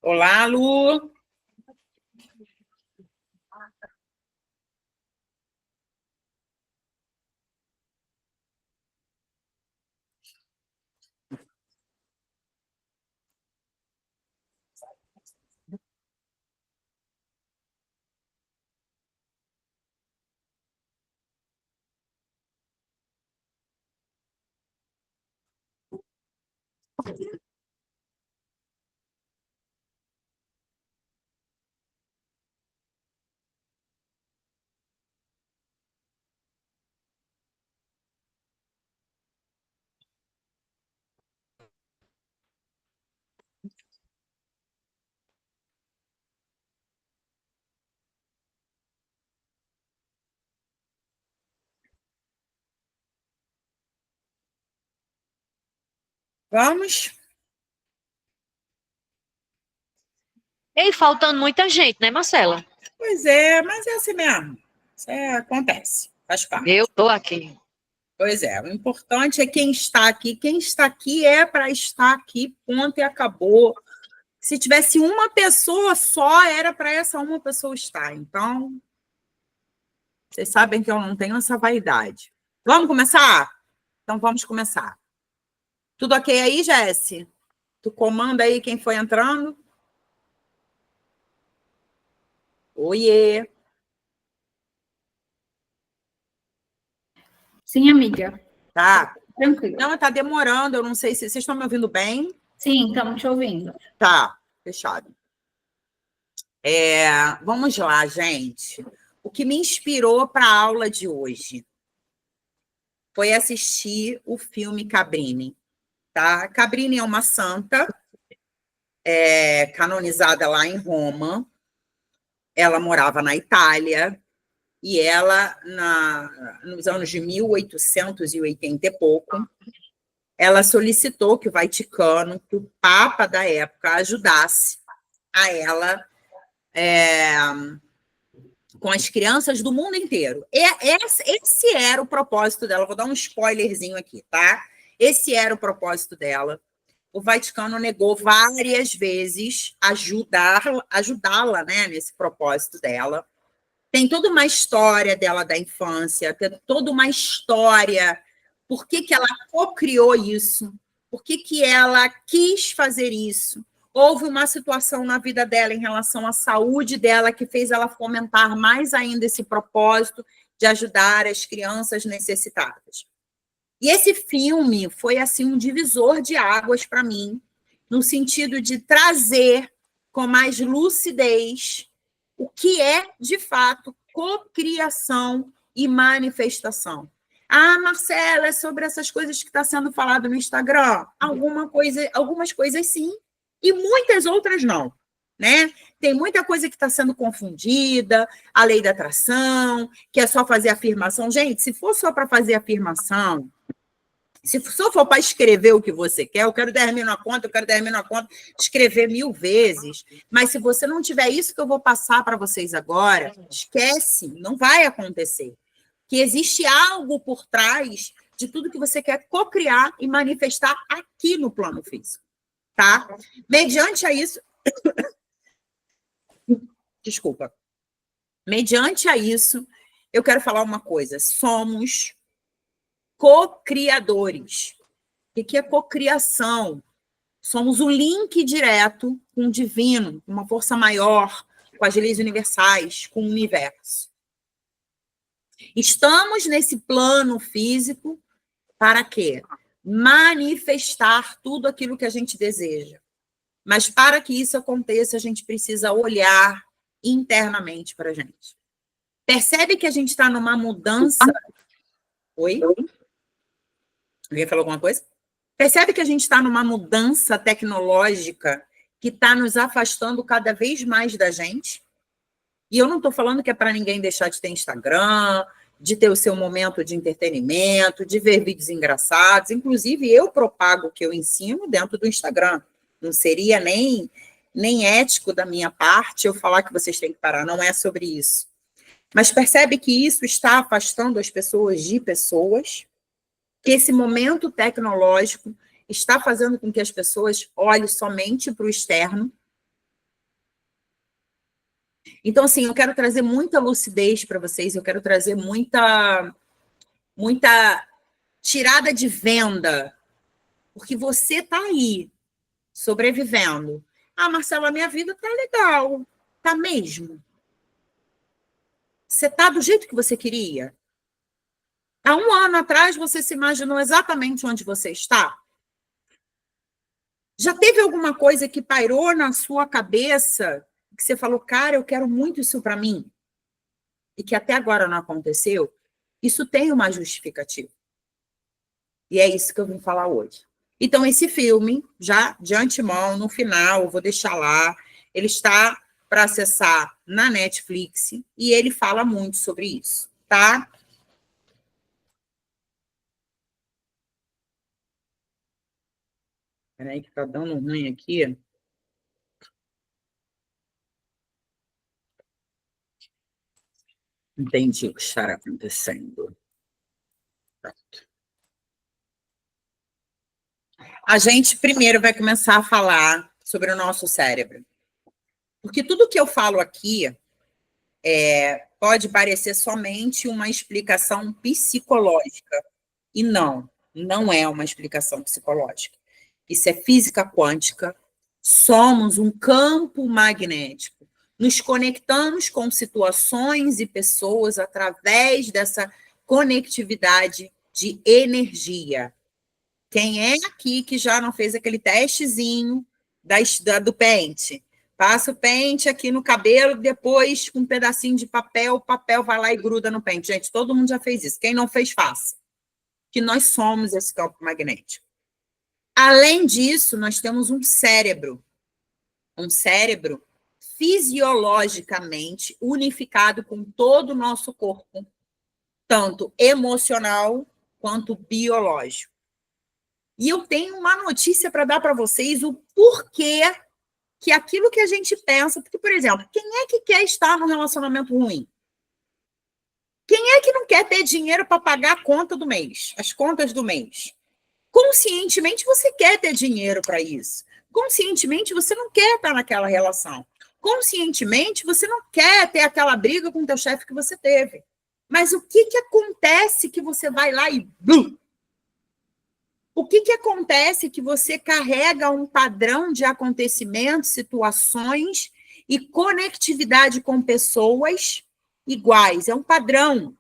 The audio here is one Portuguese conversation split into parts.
Olá, Lu. Vamos? Ei, faltando muita gente, né, Marcela? Pois é, mas é assim mesmo. Isso acontece, faz parte. Eu tô aqui. Pois é, o importante é quem está aqui. Quem está aqui é para estar aqui, ponto e acabou. Se tivesse uma pessoa só, era para essa uma pessoa estar. Então, vocês sabem que eu não tenho essa vaidade. Vamos começar? Então, vamos começar. Tudo ok aí, Jesse? Tu comanda aí quem foi entrando? Oiê! Sim, amiga. Tá. Tranquilo. Não, tá demorando, eu não sei se vocês estão me ouvindo bem. Sim, estamos te ouvindo. Tá, fechado. Vamos lá, gente. O que me inspirou para a aula de hoje foi assistir o filme Cabrini. Tá? Cabrini é uma santa, canonizada lá em Roma. Ela morava na Itália e ela, nos anos de 1880 e pouco, ela solicitou que o Vaticano, que o Papa da época, ajudasse a ela com as crianças do mundo inteiro. Esse era o propósito dela. Vou dar um spoilerzinho aqui, tá? Esse era o propósito dela. O Vaticano negou várias vezes ajudá-la, né, nesse propósito dela. Tem toda uma história dela da infância, tem toda uma história. Por que ela co-criou isso? Por que ela quis fazer isso? Houve uma situação na vida dela em relação à saúde dela que fez ela fomentar mais ainda esse propósito de ajudar as crianças necessitadas. E esse filme foi assim um divisor de águas para mim, no sentido de trazer com mais lucidez o que é, de fato, cocriação e manifestação. Ah, Marcela, é sobre essas coisas que está sendo falado no Instagram? Algumas coisas sim, e muitas outras não. Né? Tem muita coisa que está sendo confundida, a lei da atração, que é só fazer afirmação. Gente, se for só para fazer afirmação, se só for para escrever o que você quer, eu quero 10 mil na conta, eu quero 10 mil na conta, escrever 1000 vezes. Mas se você não tiver isso que eu vou passar para vocês agora, esquece, não vai acontecer. Que existe algo por trás de tudo que você quer cocriar e manifestar aqui no plano físico, tá? Mediante a isso... Desculpa. Mediante a isso, eu quero falar uma coisa. Somos co-criadores. O que é cocriação? Somos um link direto com o divino, com uma força maior, com as leis universais, com o universo. Estamos nesse plano físico para quê? Manifestar tudo aquilo que a gente deseja. Mas para que isso aconteça, a gente precisa olhar internamente para a gente. Percebe que a gente está numa mudança... Oi? Alguém falou alguma coisa? Percebe que a gente está numa mudança tecnológica que está nos afastando cada vez mais da gente? E eu não estou falando que é para ninguém deixar de ter Instagram, de ter o seu momento de entretenimento, de ver vídeos engraçados. Inclusive, eu propago o que eu ensino dentro do Instagram. Não seria nem ético da minha parte eu falar que vocês têm que parar. Não é sobre isso. Mas percebe que isso está afastando as pessoas de pessoas? Que esse momento tecnológico está fazendo com que as pessoas olhem somente para o externo. Então, assim, eu quero trazer muita lucidez para vocês, eu quero trazer muita tirada de venda, porque você está aí, sobrevivendo. Ah, Marcela, minha vida tá legal. Tá mesmo? Você tá do jeito que você queria? Há um ano atrás, você se imaginou exatamente onde você está? Já teve alguma coisa que pairou na sua cabeça que você falou, cara, eu quero muito isso para mim? E que até agora não aconteceu? Isso tem uma justificativa. E é isso que eu vim falar hoje. Então, esse filme, já de antemão, no final, eu vou deixar lá, ele está para acessar na Netflix e ele fala muito sobre isso, tá? Peraí que tá dando ruim aqui. Entendi o que está acontecendo. Pronto. A gente primeiro vai começar a falar sobre o nosso cérebro. Porque tudo que eu falo aqui pode parecer somente uma explicação psicológica. E não é uma explicação psicológica. Isso é física quântica. Somos um campo magnético. Nos conectamos com situações e pessoas através dessa conectividade de energia. Quem é aqui que já não fez aquele testezinho do pente? Passa o pente aqui no cabelo, depois com um pedacinho de papel, o papel vai lá e gruda no pente. Gente, todo mundo já fez isso. Quem não fez, faça. Que nós somos esse campo magnético. Além disso, nós temos um cérebro fisiologicamente unificado com todo o nosso corpo, tanto emocional quanto biológico. E eu tenho uma notícia para dar para vocês, o porquê que aquilo que a gente pensa... Porque, por exemplo, quem é que quer estar num relacionamento ruim? Quem é que não quer ter dinheiro para pagar a conta do mês, as contas do mês? Conscientemente, você quer ter dinheiro para isso. Conscientemente, você não quer estar naquela relação. Conscientemente, você não quer ter aquela briga com o teu chefe que você teve. Mas o que acontece que você vai lá e... Blum! O que acontece que você carrega um padrão de acontecimentos, situações e conectividade com pessoas iguais? É um padrão.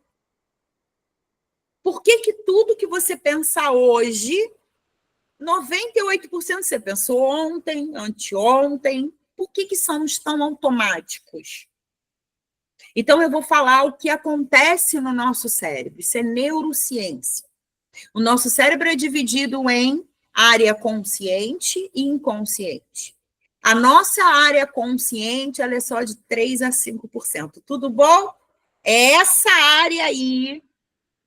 Por que tudo que você pensa hoje, 98% você pensou ontem, anteontem? Por que somos tão automáticos? Então, eu vou falar o que acontece no nosso cérebro. Isso é neurociência. O nosso cérebro é dividido em área consciente e inconsciente. A nossa área consciente ela é só de 3 a 5%. Tudo bom? É essa área aí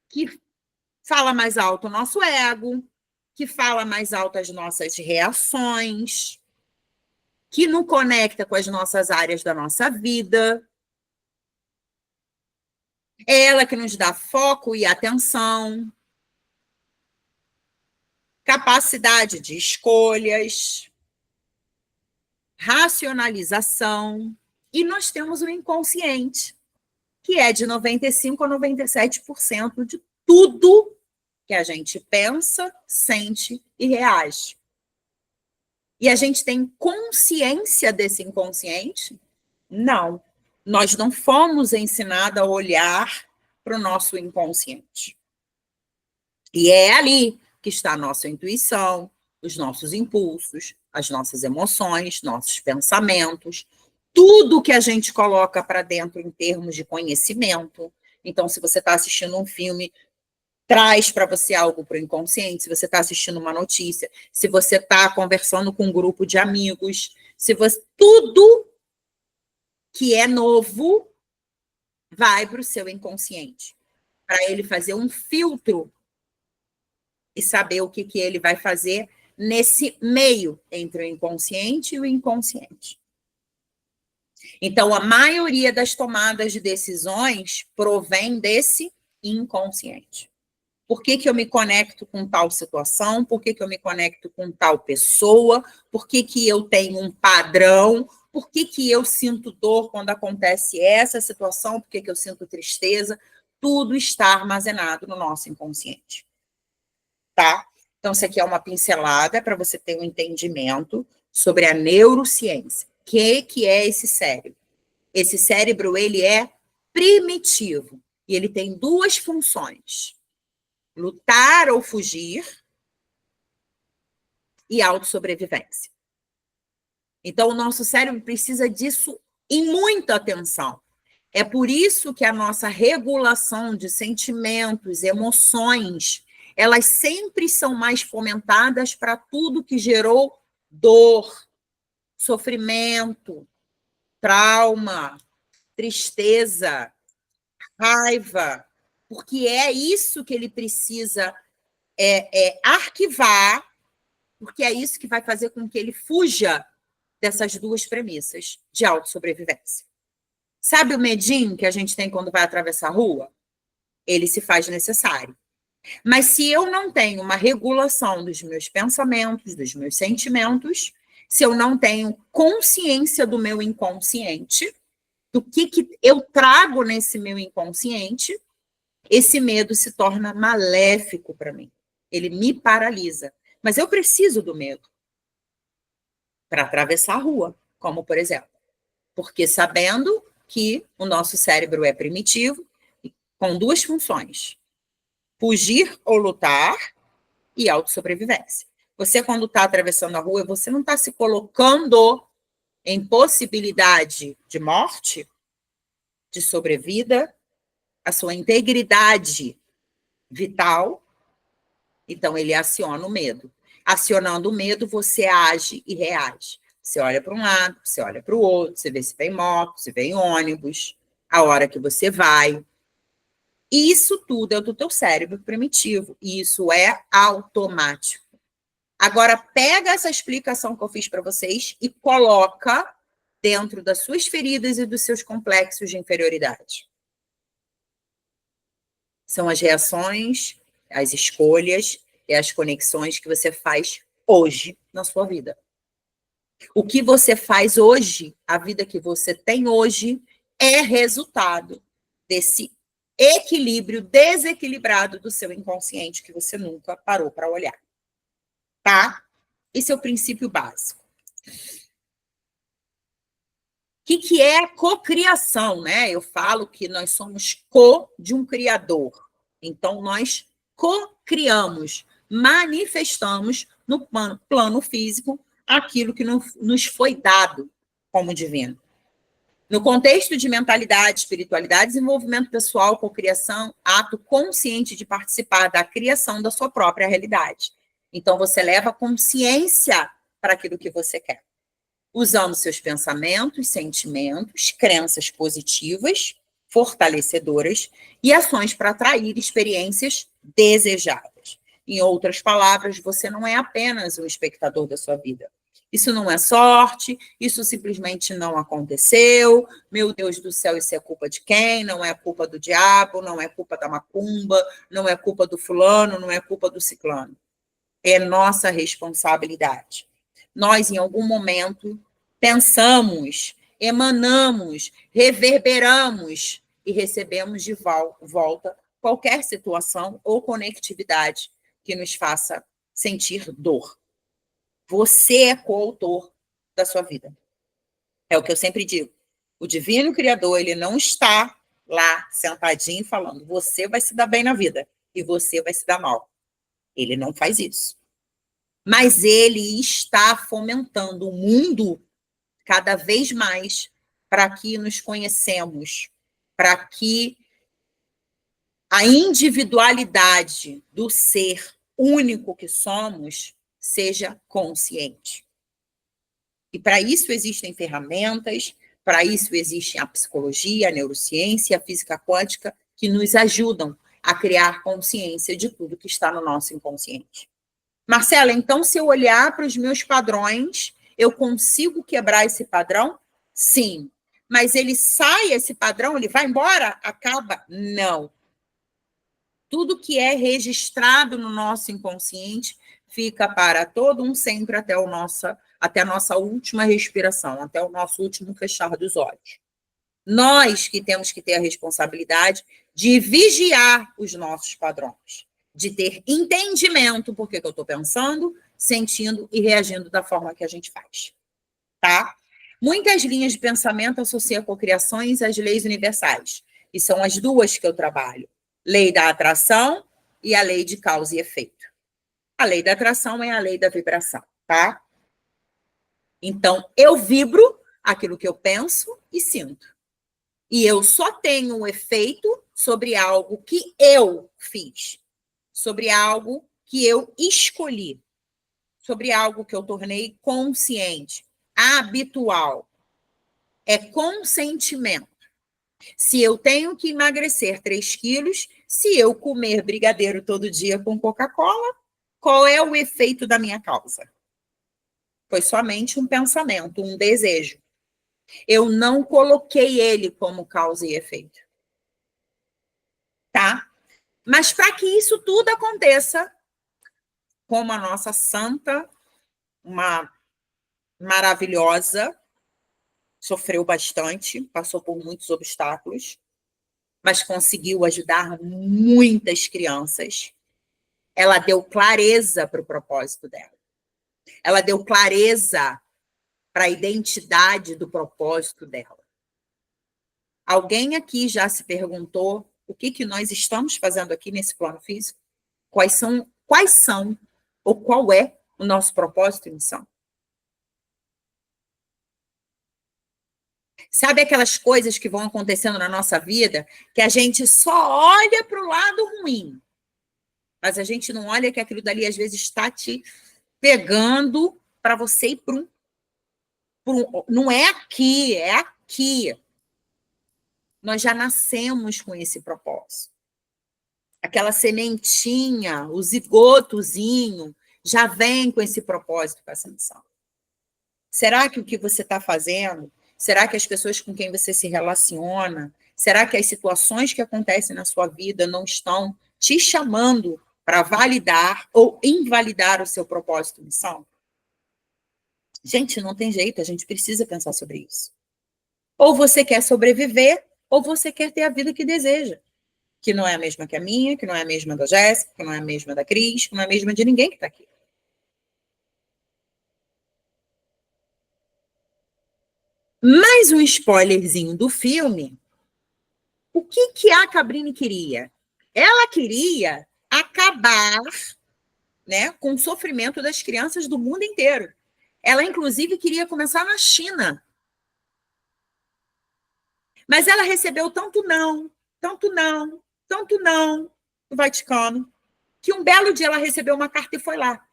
que fala mais alto o nosso ego, que fala mais alto as nossas reações, que não conecta com as nossas áreas da nossa vida. É ela que nos dá foco e atenção, capacidade de escolhas, racionalização, e nós temos o inconsciente, que é de 95% a 97% de tudo que a gente pensa, sente e reage. E a gente tem consciência desse inconsciente? Não. Nós não fomos ensinados a olhar para o nosso inconsciente. E é ali que está a nossa intuição, os nossos impulsos, as nossas emoções, nossos pensamentos, tudo que a gente coloca para dentro em termos de conhecimento. Então, se você está assistindo um filme, traz para você algo para o inconsciente. Se você está assistindo uma notícia, se você está conversando com um grupo de amigos, tudo que é novo vai para o seu inconsciente, para ele fazer um filtro e saber o que ele vai fazer nesse meio entre o inconsciente e o inconsciente. Então, a maioria das tomadas de decisões provém desse inconsciente. Por que eu me conecto com tal situação? Por que eu me conecto com tal pessoa? Por que eu tenho um padrão? Por que eu sinto dor quando acontece essa situação? Por que eu sinto tristeza? Tudo está armazenado no nosso inconsciente. Tá? Então, isso aqui é uma pincelada para você ter um entendimento sobre a neurociência. O que é esse cérebro? Esse cérebro, ele é primitivo. E ele tem duas funções. Lutar ou fugir e autossobrevivência. Então, o nosso cérebro precisa disso em muita atenção. É por isso que a nossa regulação de sentimentos, emoções, elas sempre são mais fomentadas para tudo que gerou dor, sofrimento, trauma, tristeza, raiva, porque é isso que ele precisa arquivar, porque é isso que vai fazer com que ele fuja dessas duas premissas de autossobrevivência. Sabe o medinho que a gente tem quando vai atravessar a rua? Ele se faz necessário. Mas se eu não tenho uma regulação dos meus pensamentos, dos meus sentimentos, se eu não tenho consciência do meu inconsciente, do que eu trago nesse meu inconsciente, esse medo se torna maléfico para mim. Ele me paralisa. Mas eu preciso do medo para atravessar a rua, como por exemplo. Porque sabendo que o nosso cérebro é primitivo, com duas funções: fugir ou lutar e autossobrevivência. Você, quando está atravessando a rua, você não está se colocando em possibilidade de morte, de sobrevida, a sua integridade vital. Então, ele aciona o medo. Acionando o medo, você age e reage. Você olha para um lado, você olha para o outro, você vê se vem moto, se vem ônibus, a hora que você vai. E isso tudo é do teu cérebro primitivo. E isso é automático. Agora, pega essa explicação que eu fiz para vocês e coloca dentro das suas feridas e dos seus complexos de inferioridade. São as reações, as escolhas e as conexões que você faz hoje na sua vida. O que você faz hoje, a vida que você tem hoje, é resultado desse equilíbrio desequilibrado do seu inconsciente que você nunca parou para olhar. Tá? Esse é o princípio básico. O que é cocriação, né? Eu falo que nós somos de um criador. Então, nós cocriamos, manifestamos no plano físico aquilo que nos foi dado como divino. No contexto de mentalidade, espiritualidade, desenvolvimento pessoal, cocriação, ato consciente de participar da criação da sua própria realidade. Então, você leva consciência para aquilo que você quer, usando seus pensamentos, sentimentos, crenças positivas, fortalecedoras e ações para atrair experiências desejadas. Em outras palavras, você não é apenas um espectador da sua vida. Isso não é sorte, isso simplesmente não aconteceu. Meu Deus do céu, isso é culpa de quem? Não é culpa do diabo, não é culpa da macumba, não é culpa do fulano, não é culpa do ciclano. É nossa responsabilidade. Nós, em algum momento, pensamos, emanamos, reverberamos e recebemos de volta qualquer situação ou conectividade que nos faça sentir dor. Você é coautor da sua vida. É o que eu sempre digo. O divino criador, ele não está lá sentadinho falando, você vai se dar bem na vida e você vai se dar mal. Ele não faz isso. Mas ele está fomentando o mundo cada vez mais para que nos conhecemos, para que a individualidade do ser único que somos seja consciente. E para isso existem ferramentas, para isso existem a psicologia, a neurociência, a física quântica, que nos ajudam a criar consciência de tudo que está no nosso inconsciente. Marcela, então, se eu olhar para os meus padrões, eu consigo quebrar esse padrão? Sim. Mas ele sai, esse padrão, ele vai embora? Acaba? Não. Tudo que é registrado no nosso inconsciente fica para todo um sempre até a nossa última respiração, até o nosso último fechar dos olhos. Nós que temos que ter a responsabilidade de vigiar os nossos padrões, de ter entendimento por que eu estou pensando, sentindo e reagindo da forma que a gente faz. Tá? Muitas linhas de pensamento associam cocriações às leis universais, e são as duas que eu trabalho. Lei da atração e a lei de causa e efeito. A lei da atração é a lei da vibração, tá? Então, eu vibro aquilo que eu penso e sinto. E eu só tenho um efeito sobre algo que eu fiz, sobre algo que eu escolhi, sobre algo que eu tornei consciente, habitual. É consentimento. Se eu tenho que emagrecer 3 quilos, se eu comer brigadeiro todo dia com Coca-Cola, qual é o efeito da minha causa? Foi somente um pensamento, um desejo. Eu não coloquei ele como causa e efeito. Tá? Mas para que isso tudo aconteça, como a nossa santa, uma maravilhosa, sofreu bastante, passou por muitos obstáculos, mas conseguiu ajudar muitas crianças. Ela deu clareza para o propósito dela. Ela deu clareza para a identidade do propósito dela. Alguém aqui já se perguntou o que nós estamos fazendo aqui nesse plano físico? Quais são ou qual é o nosso propósito e missão? Sabe aquelas coisas que vão acontecendo na nossa vida que a gente só olha para o lado ruim, mas a gente não olha que aquilo dali às vezes está te pegando para você ir para um... Não é aqui, é aqui. Nós já nascemos com esse propósito. Aquela sementinha, o zigotozinho, já vem com esse propósito, com essa missão. Será que o que você está fazendo, será que as pessoas com quem você se relaciona, será que as situações que acontecem na sua vida não estão te chamando para validar ou invalidar o seu propósito e missão? Gente, não tem jeito, a gente precisa pensar sobre isso. Ou você quer sobreviver, ou você quer ter a vida que deseja. Que não é a mesma que a minha, que não é a mesma da Jéssica, que não é a mesma da Cris, que não é a mesma de ninguém que está aqui. Mais um spoilerzinho do filme. O que a Cabrini queria? Ela queria acabar, né, com o sofrimento das crianças do mundo inteiro. Ela, inclusive, queria começar na China. Mas ela recebeu tanto não do Vaticano, que um belo dia ela recebeu uma carta e foi lá.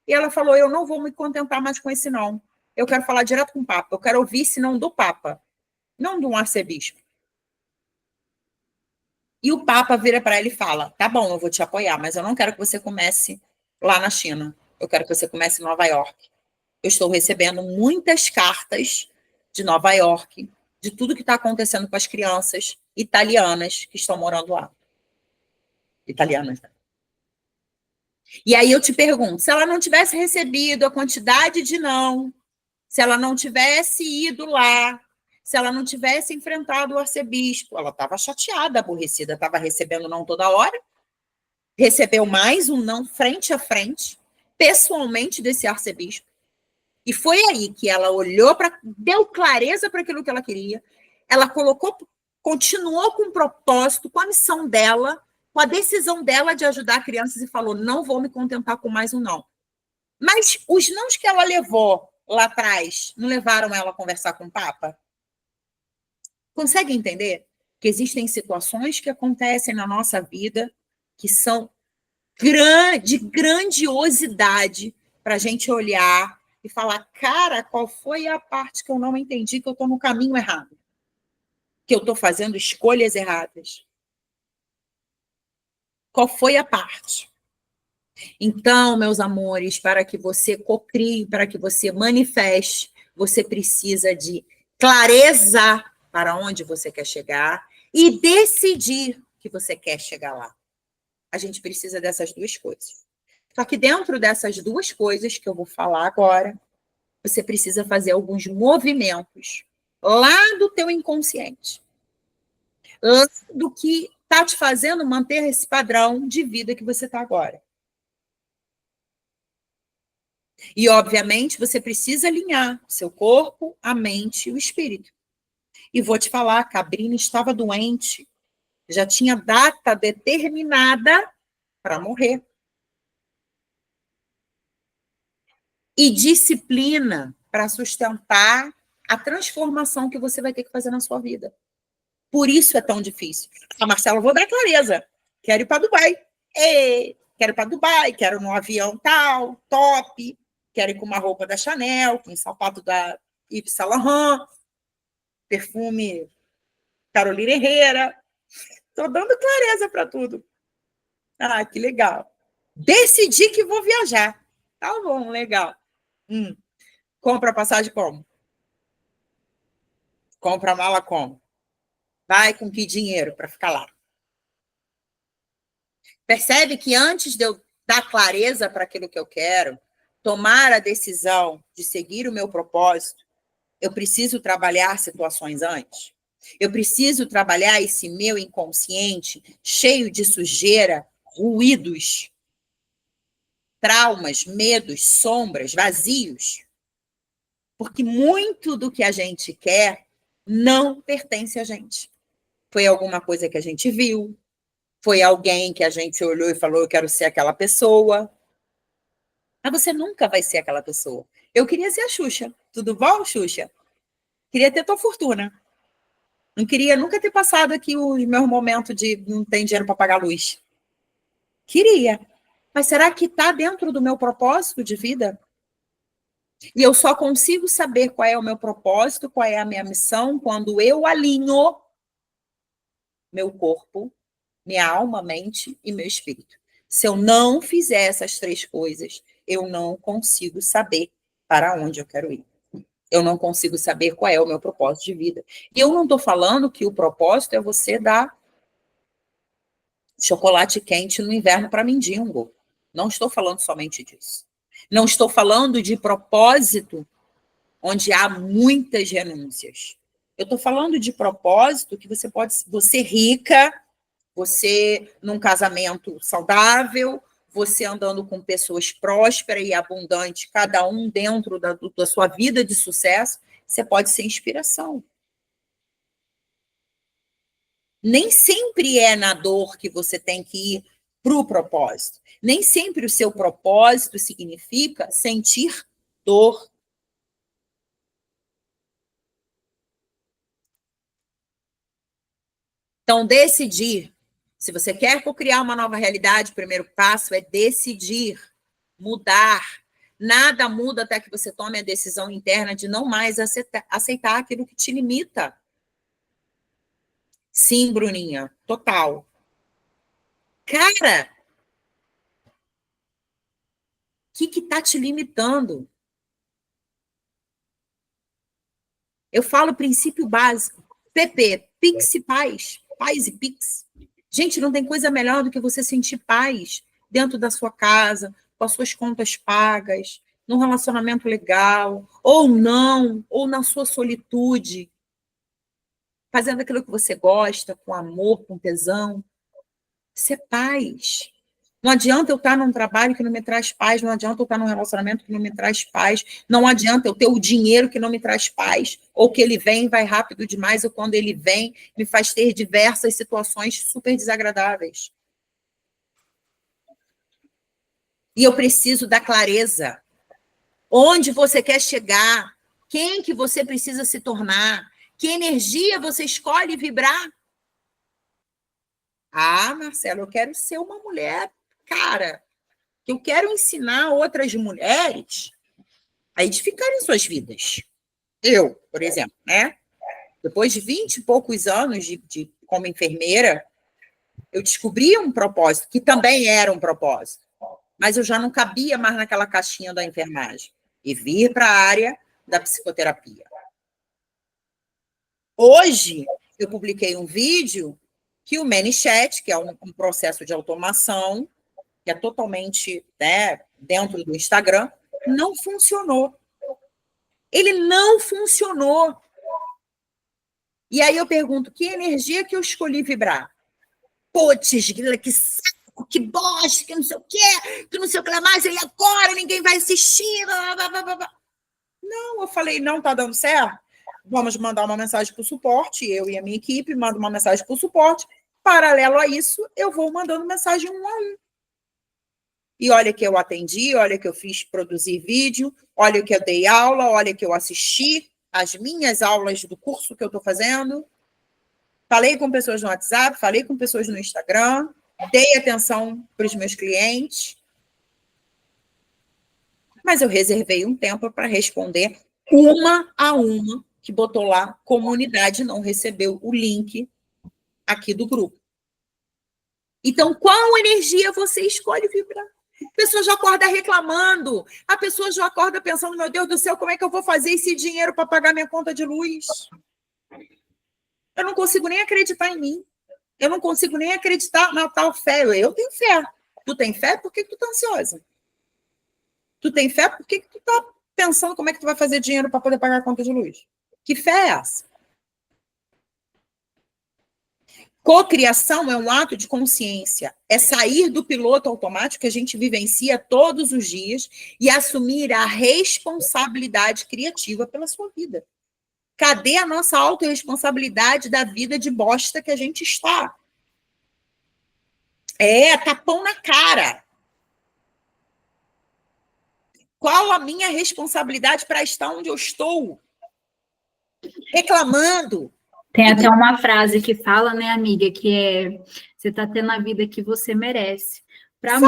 E ela falou, eu não vou me contentar mais com esse não. Eu quero falar direto com o Papa. Eu quero ouvir se não do Papa, não de um arcebispo. E o Papa vira para ela e fala, tá bom, eu vou te apoiar, mas eu não quero que você comece lá na China. Eu quero que você comece em Nova York. Eu estou recebendo muitas cartas de Nova York, de tudo que está acontecendo com as crianças italianas que estão morando lá. Italianas, né? E aí eu te pergunto, se ela não tivesse recebido a quantidade de não, se ela não tivesse ido lá, se ela não tivesse enfrentado o arcebispo, ela estava chateada, aborrecida, estava recebendo não toda hora, recebeu mais um não frente a frente, pessoalmente desse arcebispo, e foi aí que ela olhou, deu clareza para aquilo que ela queria, ela continuou com o propósito, com a missão dela, com a decisão dela de ajudar crianças e falou, não vou me contentar com mais um não. Mas os nãos que ela levou lá atrás não levaram ela a conversar com o Papa? Consegue entender que existem situações que acontecem na nossa vida que são de grandiosidade para a gente olhar e falar, cara, qual foi a parte que eu não entendi, que eu estou no caminho errado? Que eu estou fazendo escolhas erradas? Qual foi a parte? Então, meus amores, para que você cocrie, para que você manifeste, você precisa de clareza para onde você quer chegar e decidir que você quer chegar lá. a gente precisa dessas duas coisas. Só que dentro dessas duas coisas que eu vou falar agora, você precisa fazer alguns movimentos lá do teu inconsciente, lá do que está te fazendo manter esse padrão de vida que você está agora. E, obviamente, você precisa alinhar o seu corpo, a mente e o espírito. E vou te falar, a Cabrini estava doente, já tinha data determinada para morrer. E disciplina para sustentar a transformação que você vai ter que fazer na sua vida. Por isso é tão difícil. Ah, Marcela, eu vou dar clareza. Quero ir para Dubai. Quero ir para Dubai, quero ir num avião tal, top. Quero ir com uma roupa da Chanel, com um sapato da Yves Saint Laurent, perfume Carolina Herrera. Estou dando clareza para tudo. Ah, que legal. Decidi que vou viajar. Tá bom, legal. Compra a passagem como? Compra a mala como? Vai com que dinheiro para ficar lá? Percebe que antes de eu dar clareza para aquilo que eu quero, tomar a decisão de seguir o meu propósito, eu preciso trabalhar situações antes. Eu preciso trabalhar esse meu inconsciente cheio de sujeira, ruídos, traumas, medos, sombras, vazios. Porque muito do que a gente quer não pertence a gente. Foi alguma coisa que a gente viu, foi alguém que a gente olhou e falou, eu quero ser aquela pessoa. Mas você nunca vai ser aquela pessoa. Eu queria ser a Xuxa. Tudo bom, Xuxa? Queria ter tua fortuna. Não queria nunca ter passado aqui o meu momento de não ter dinheiro para pagar a luz. Queria. Mas será que está dentro do meu propósito de vida? E eu só consigo saber qual é o meu propósito, qual é a minha missão, quando eu alinho meu corpo, minha alma, mente e meu espírito. Se eu não fizer essas três coisas, eu não consigo saber para onde eu quero ir. Eu não consigo saber qual é o meu propósito de vida. E eu não estou falando que o propósito é você dar chocolate quente no inverno para mendigo. Não estou falando somente disso. Não estou falando de propósito onde há muitas renúncias. Eu estou falando de propósito que você pode ser rica, você num casamento saudável, você andando com pessoas prósperas e abundantes, cada um dentro da sua vida de sucesso, você pode ser inspiração. Nem sempre é na dor que você tem que ir para o propósito. Nem sempre o seu propósito significa sentir dor. Então, decidir. Se você quer criar uma nova realidade, o primeiro passo é decidir, mudar. Nada muda até que você tome a decisão interna de não mais aceitar aquilo que te limita. Sim, Bruninha, total. Cara, o que está te limitando? Eu falo princípio básico. PP, Pix e paz. Paz e Pix. Gente, não tem coisa melhor do que você sentir paz dentro da sua casa, com as suas contas pagas, num relacionamento legal, ou não, ou na sua solitude, fazendo aquilo que você gosta, com amor, com tesão. Isso é paz. Não adianta eu estar num trabalho que não me traz paz, não adianta eu estar num relacionamento que não me traz paz, não adianta eu ter o dinheiro que não me traz paz, ou que ele vem e vai rápido demais, ou quando ele vem, me faz ter diversas situações super desagradáveis. E eu preciso da clareza. Onde você quer chegar? Quem que você precisa se tornar? Que energia você escolhe vibrar? Ah, Marcelo, eu quero ser uma mulher, cara, que eu quero ensinar outras mulheres a edificarem suas vidas. Eu, por exemplo, né? Depois de 20 e poucos anos como enfermeira, eu descobri um propósito, que também era um propósito, mas eu já não cabia mais naquela caixinha da enfermagem e vir para a área da psicoterapia. Hoje, eu publiquei um vídeo que o ManyChat, que é um processo de automação, que é totalmente, né, dentro do Instagram, não funcionou. Ele não funcionou. E aí eu pergunto, que energia que eu escolhi vibrar? Putz, que saco, que bosta, que não sei o quê, que não sei o que lá mais, e agora ninguém vai assistir. Blá, blá, blá, blá, blá. Não, eu falei, não está dando certo? Vamos mandar uma mensagem para o suporte, eu e a minha equipe mando uma mensagem para o suporte. Paralelo a isso, eu vou mandando mensagem 1 a 1. E olha que eu atendi, olha que eu fiz produzir vídeo, olha que eu dei aula, olha que eu assisti as minhas aulas do curso que eu estou fazendo. Falei com pessoas no WhatsApp, falei com pessoas no Instagram, dei atenção para os meus clientes. Mas eu reservei um tempo para responder 1 a 1 que botou lá, comunidade não recebeu o link aqui do grupo. Então, qual energia você escolhe vibrar? A pessoa já acorda reclamando, a pessoa já acorda pensando, meu Deus do céu, como é que eu vou fazer esse dinheiro para pagar minha conta de luz? Eu não consigo nem acreditar em mim. Eu não consigo nem acreditar na tal fé. Eu tenho fé. Tu tem fé? Por que tu tá ansiosa? Tu tem fé? Por que tu tá pensando como é que tu vai fazer dinheiro para poder pagar a conta de luz? Que fé é essa? Cocriação é um ato de consciência. É sair do piloto automático que a gente vivencia todos os dias e assumir a responsabilidade criativa pela sua vida. Cadê a nossa autorresponsabilidade da vida de bosta que a gente está? Tapão na cara. Qual a minha responsabilidade para estar onde eu estou? Reclamando. Tem até uma frase que fala, né, amiga, que é: você está tendo a vida que você merece. Para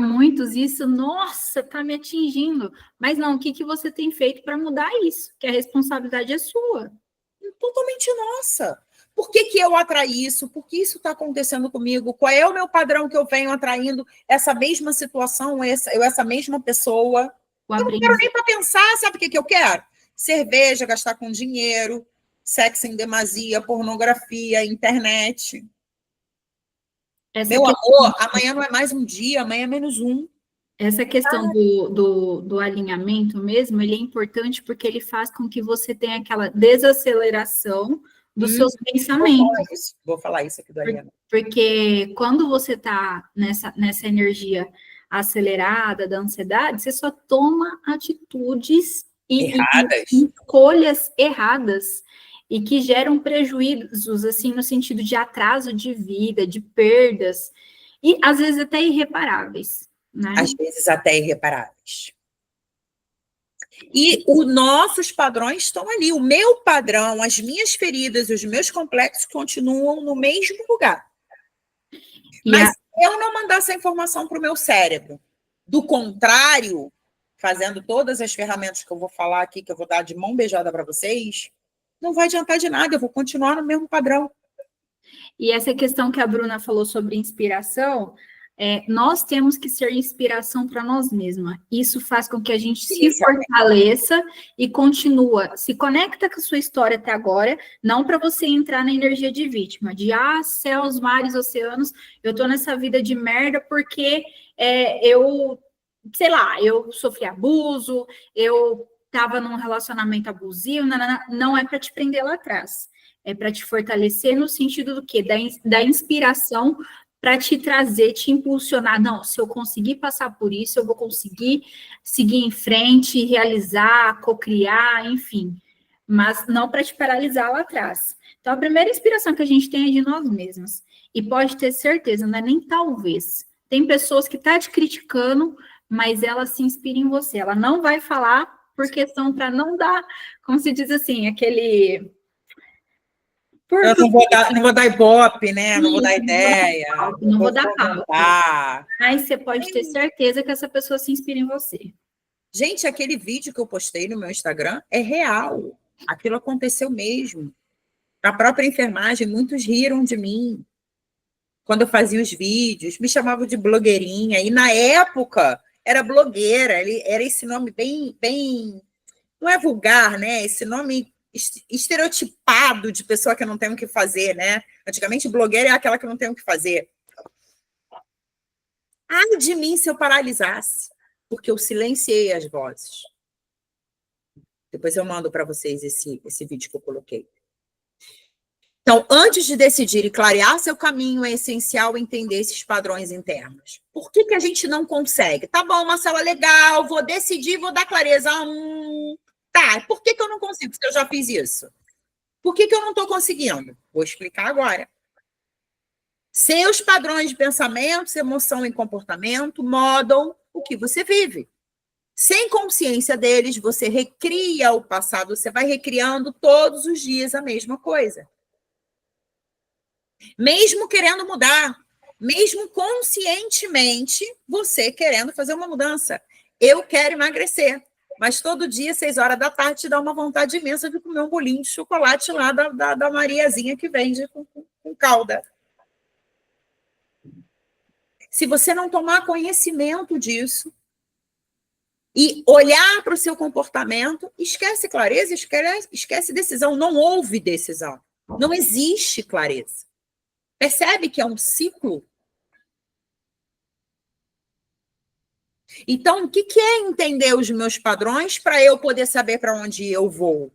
muitos, isso, nossa, está me atingindo. Mas não, o que você tem feito para mudar isso? Que a responsabilidade é sua. Totalmente nossa. Por que eu atraí isso? Por que isso está acontecendo comigo? Qual é o meu padrão que eu venho atraindo essa mesma situação, essa mesma pessoa? Eu não quero nem para pensar, sabe o que eu quero? Cerveja, gastar com dinheiro, sexo em demasia, pornografia, internet. Meu amor, amanhã não é mais um dia, amanhã é menos um. Essa questão do alinhamento mesmo, ele é importante porque ele faz com que você tenha aquela desaceleração dos seus pensamentos. Vou falar isso aqui do alinhamento. Porque quando você está nessa energia acelerada da ansiedade, você só toma atitudes e escolhas erradas e que geram prejuízos, assim, no sentido de atraso de vida, de perdas, e às vezes até irreparáveis. Né? Às vezes até irreparáveis. E os nossos padrões estão ali. O meu padrão, as minhas feridas, os meus complexos continuam no mesmo lugar. Mas se eu não mandar essa informação para o meu cérebro, do contrário, fazendo todas as ferramentas que eu vou falar aqui, que eu vou dar de mão beijada para vocês, não vai adiantar de nada, eu vou continuar no mesmo padrão. E essa questão que a Bruna falou sobre inspiração, nós temos que ser inspiração para nós mesmas. Isso faz com que a gente se fortaleça e continua. Se conecta com a sua história até agora, não para você entrar na energia de vítima, de céus, mares, oceanos, eu tô nessa vida de merda porque eu sofri abuso, eu estava num relacionamento abusivo, não é para te prender lá atrás. É para te fortalecer no sentido do quê? Da inspiração para te trazer, te impulsionar. Não, se eu conseguir passar por isso, eu vou conseguir seguir em frente, realizar, cocriar, enfim. Mas não para te paralisar lá atrás. Então, a primeira inspiração que a gente tem é de nós mesmos. E pode ter certeza, não é nem talvez. Tem pessoas que estão te criticando, mas ela se inspira em você. Ela não vai falar por questão para não dar, como se diz assim, aquele... Eu não vou dar ibope, né? Não vou dar ideia. Não vou dar palco. Mas você pode ter certeza que essa pessoa se inspira em você. Gente, aquele vídeo que eu postei no meu Instagram é real. Aquilo aconteceu mesmo. Na própria enfermagem, muitos riram de mim quando eu fazia os vídeos, me chamavam de blogueirinha. E na época era blogueira, era esse nome bem... Não é vulgar, né? Esse nome estereotipado de pessoa que não tem o que fazer, né? Antigamente, blogueira é aquela que não tem o que fazer. Ai de mim se eu paralisasse, porque eu silenciei as vozes. Depois eu mando para vocês esse vídeo que eu coloquei. Então, antes de decidir e clarear seu caminho, é essencial entender esses padrões internos. Por que a gente não consegue? Tá bom, Marcela, legal, vou decidir, vou dar clareza. Tá, por que eu não consigo, se eu já fiz isso? Por que eu não estou conseguindo? Vou explicar agora. Seus padrões de pensamentos, emoção e comportamento moldam o que você vive. Sem consciência deles, você recria o passado, você vai recriando todos os dias a mesma coisa. Mesmo querendo mudar, mesmo conscientemente, você querendo fazer uma mudança. Eu quero emagrecer, mas todo dia, 6 horas da tarde, te dá uma vontade imensa de comer um bolinho de chocolate lá da Mariazinha que vende com calda. Se você não tomar conhecimento disso e olhar para o seu comportamento, esquece clareza, esquece decisão. Não houve decisão. Não existe clareza. Percebe que é um ciclo? Então, o que é entender os meus padrões para eu poder saber para onde eu vou?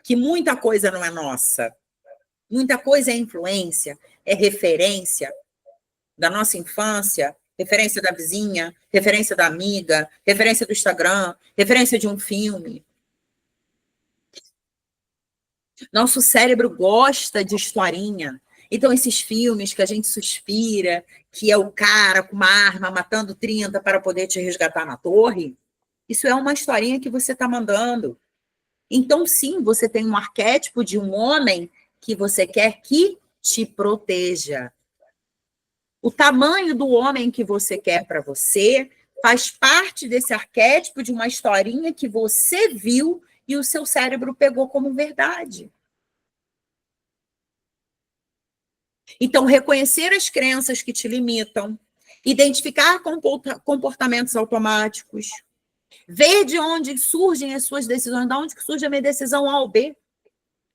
Que muita coisa não é nossa. Muita coisa é influência, é referência da nossa infância, referência da vizinha, referência da amiga, referência do Instagram, referência de um filme. Nosso cérebro gosta de historinha. Então, esses filmes que a gente suspira, que é o cara com uma arma matando 30 para poder te resgatar na torre, isso é uma historinha que você está mandando. Então, sim, você tem um arquétipo de um homem que você quer que te proteja. O tamanho do homem que você quer para você faz parte desse arquétipo de uma historinha que você viu e o seu cérebro pegou como verdade. Então, reconhecer as crenças que te limitam, identificar comportamentos automáticos, ver de onde surgem as suas decisões, de onde surge a minha decisão A ou B.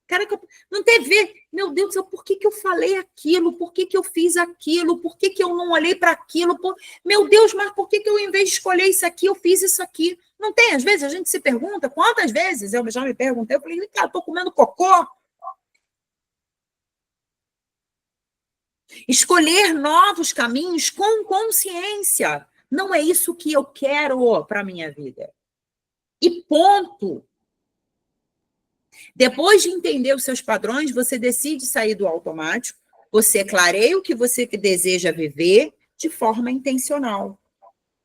Cara, não tem a ver, meu Deus do céu, por que eu falei aquilo? Por que eu fiz aquilo? Por que eu não olhei para aquilo? Meu Deus, mas por que eu, em vez de escolher isso aqui, eu fiz isso aqui? Não tem, às vezes a gente se pergunta, quantas vezes eu já me perguntei, eu falei, cara, estou comendo cocô? Escolher novos caminhos com consciência. Não é isso que eu quero para a minha vida. E ponto. Depois de entender os seus padrões, você decide sair do automático, você clareia o que você deseja viver de forma intencional.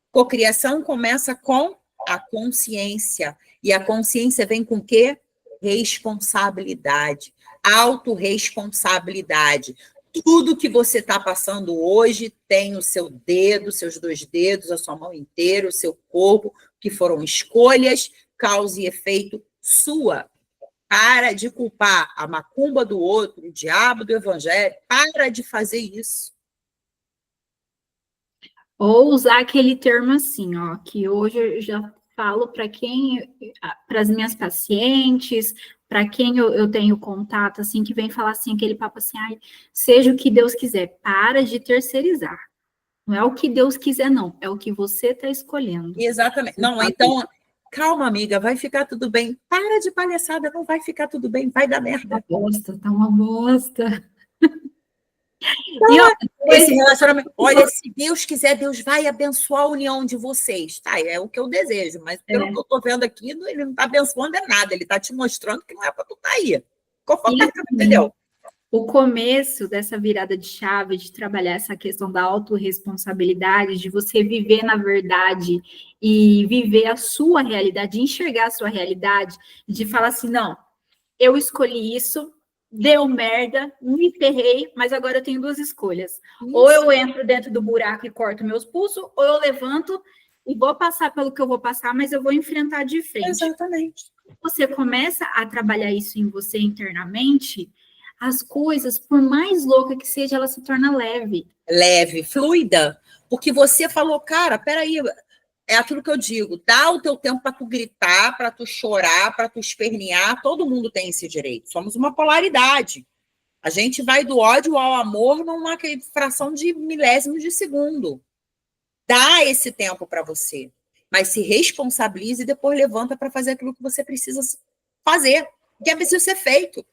Cocriação começa com a consciência. E a consciência vem com o quê? Responsabilidade. Autorresponsabilidade. Tudo que você está passando hoje tem o seu dedo, seus 2 dedos, a sua mão inteira, o seu corpo, que foram escolhas, causa e efeito sua. Para de culpar a macumba do outro, o diabo do evangelho. Para de fazer isso. Ou usar aquele termo assim, ó, que hoje eu já falo para as minhas pacientes, para quem eu tenho contato, assim, que vem falar assim, aquele papo assim, ai, seja o que Deus quiser, para de terceirizar. Não é o que Deus quiser, não, é o que você está escolhendo. Exatamente. Não, então, calma, amiga, vai ficar tudo bem. Para de palhaçada, não vai ficar tudo bem, vai dar merda. Tá uma bosta. E, ó, esse relacionamento, olha, se Deus quiser, Deus vai abençoar a união de vocês. Tá, é o que eu desejo, mas pelo que eu tô vendo aqui, ele não tá abençoando nada, ele tá te mostrando que não é para tu estar aí. Entendeu? O começo dessa virada de chave, de trabalhar essa questão da autorresponsabilidade, de você viver na verdade e viver a sua realidade, enxergar a sua realidade, de falar assim, não, eu escolhi isso, deu merda, me ferrei, mas agora eu tenho 2 escolhas. Isso. Ou eu entro dentro do buraco e corto meus pulsos, ou eu levanto e vou passar pelo que eu vou passar, mas eu vou enfrentar de frente. Exatamente. Você começa a trabalhar isso em você internamente, as coisas, por mais louca que seja, ela se torna leve. Leve, fluida. Porque você falou, cara, peraí, é aquilo que eu digo, dá o teu tempo para tu gritar, para tu chorar, para tu espernear, todo mundo tem esse direito. Somos uma polaridade. A gente vai do ódio ao amor numa fração de milésimos de segundo. Dá esse tempo para você, mas se responsabilize e depois levanta para fazer aquilo que você precisa fazer, que é preciso ser feito.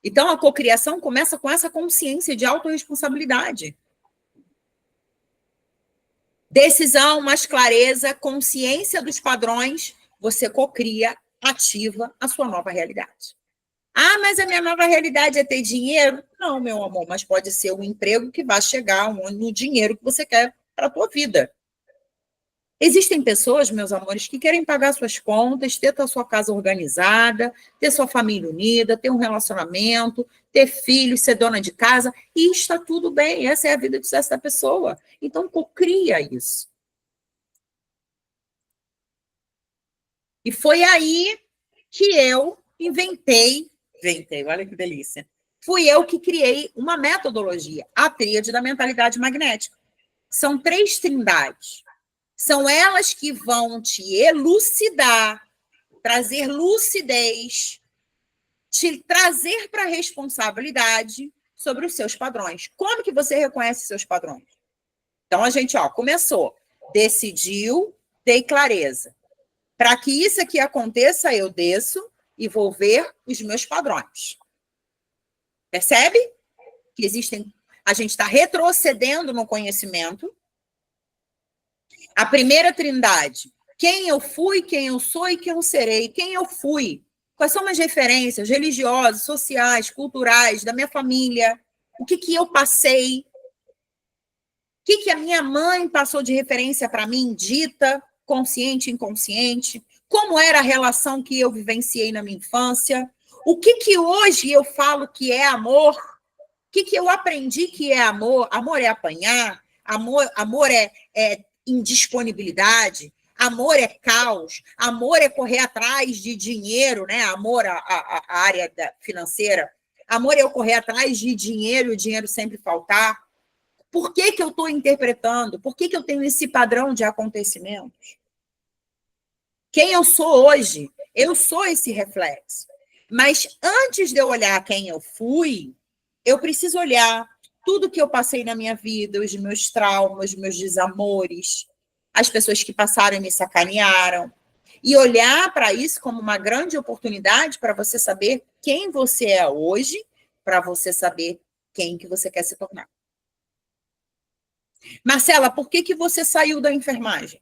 Então, a cocriação começa com essa consciência de autorresponsabilidade. Decisão, mais clareza, consciência dos padrões, você cocria, ativa a sua nova realidade. Ah, mas a minha nova realidade é ter dinheiro? Não, meu amor, mas pode ser um emprego que vai chegar no dinheiro que você quer para a tua vida. Existem pessoas, meus amores, que querem pagar suas contas, ter a sua casa organizada, ter sua família unida, ter um relacionamento, ter filhos, ser dona de casa, e está tudo bem, essa é a vida de sucesso da pessoa. Então, cocria isso. E foi aí que eu inventei, olha que delícia, fui eu que criei uma metodologia, a tríade da mentalidade magnética. São 3 trindades. São elas que vão te elucidar, trazer lucidez, te trazer para a responsabilidade sobre os seus padrões. Como que você reconhece seus padrões? Então, a gente começou, decidiu, dei clareza. Para que isso aqui aconteça, eu desço e vou ver os meus padrões. Percebe? Que existem... A gente está retrocedendo no conhecimento. A primeira trindade, quem eu fui, quem eu sou e quem eu serei. Quem eu fui? Quais são as referências religiosas, sociais, culturais, da minha família? O que eu passei? O que a minha mãe passou de referência para mim, dita, consciente, inconsciente? Como era a relação que eu vivenciei na minha infância? O que hoje eu falo que é amor? O que eu aprendi que é amor? Amor é apanhar, amor é indisponibilidade, amor é caos, amor é correr atrás de dinheiro, né? Amor à área financeira, amor é eu correr atrás de dinheiro e o dinheiro sempre faltar. Por que eu estou interpretando? Por que eu tenho esse padrão de acontecimentos? Quem eu sou hoje, eu sou esse reflexo. Mas antes de eu olhar quem eu fui, eu preciso olhar tudo que eu passei na minha vida, os meus traumas, os meus desamores, as pessoas que passaram e me sacanearam, e olhar para isso como uma grande oportunidade para você saber quem você é hoje, para você saber quem que você quer se tornar. Marcela, por que você saiu da enfermagem?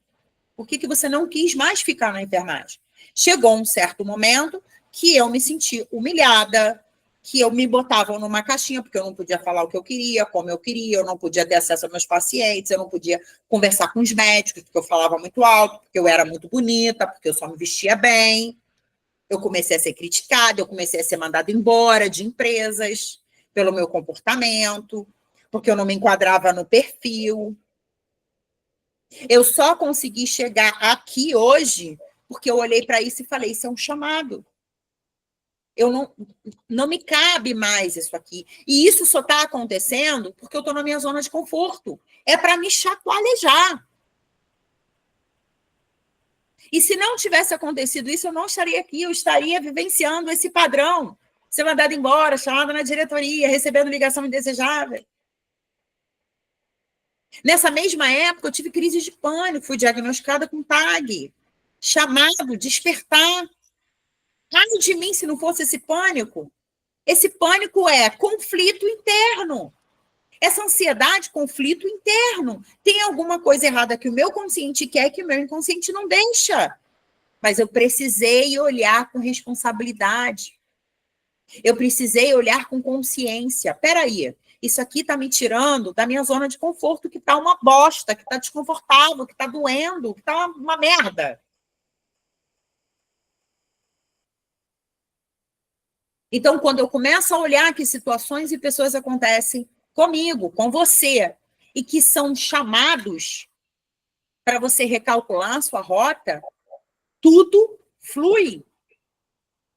Por que você não quis mais ficar na enfermagem? Chegou um certo momento que eu me senti humilhada, que eu me botava numa caixinha, porque eu não podia falar o que eu queria, como eu queria, eu não podia ter acesso aos meus pacientes, eu não podia conversar com os médicos, porque eu falava muito alto, porque eu era muito bonita, porque eu só me vestia bem. Eu comecei a ser criticada, eu comecei a ser mandada embora de empresas pelo meu comportamento, porque eu não me enquadrava no perfil. Eu só consegui chegar aqui hoje porque eu olhei para isso e falei, isso é um chamado. Não me cabe mais isso aqui. E isso só está acontecendo porque eu estou na minha zona de conforto. É para me chacoalhejar. E se não tivesse acontecido isso, eu não estaria aqui, eu estaria vivenciando esse padrão. Ser mandada embora, chamada na diretoria, recebendo ligação indesejável. Nessa mesma época, eu tive crise de pânico, fui diagnosticada com TAG. Chamado, despertar. Ai de mim se não fosse esse pânico. Esse pânico é conflito interno. Essa ansiedade, conflito interno. Tem alguma coisa errada que o meu consciente quer que o meu inconsciente não deixa. Mas eu precisei olhar com responsabilidade. Eu precisei olhar com consciência. Peraí, isso aqui está me tirando da minha zona de conforto, que está uma bosta, que está desconfortável, que está doendo, que está uma merda. Então, quando eu começo a olhar que situações e pessoas acontecem comigo, com você, e que são chamados para você recalcular a sua rota, tudo flui.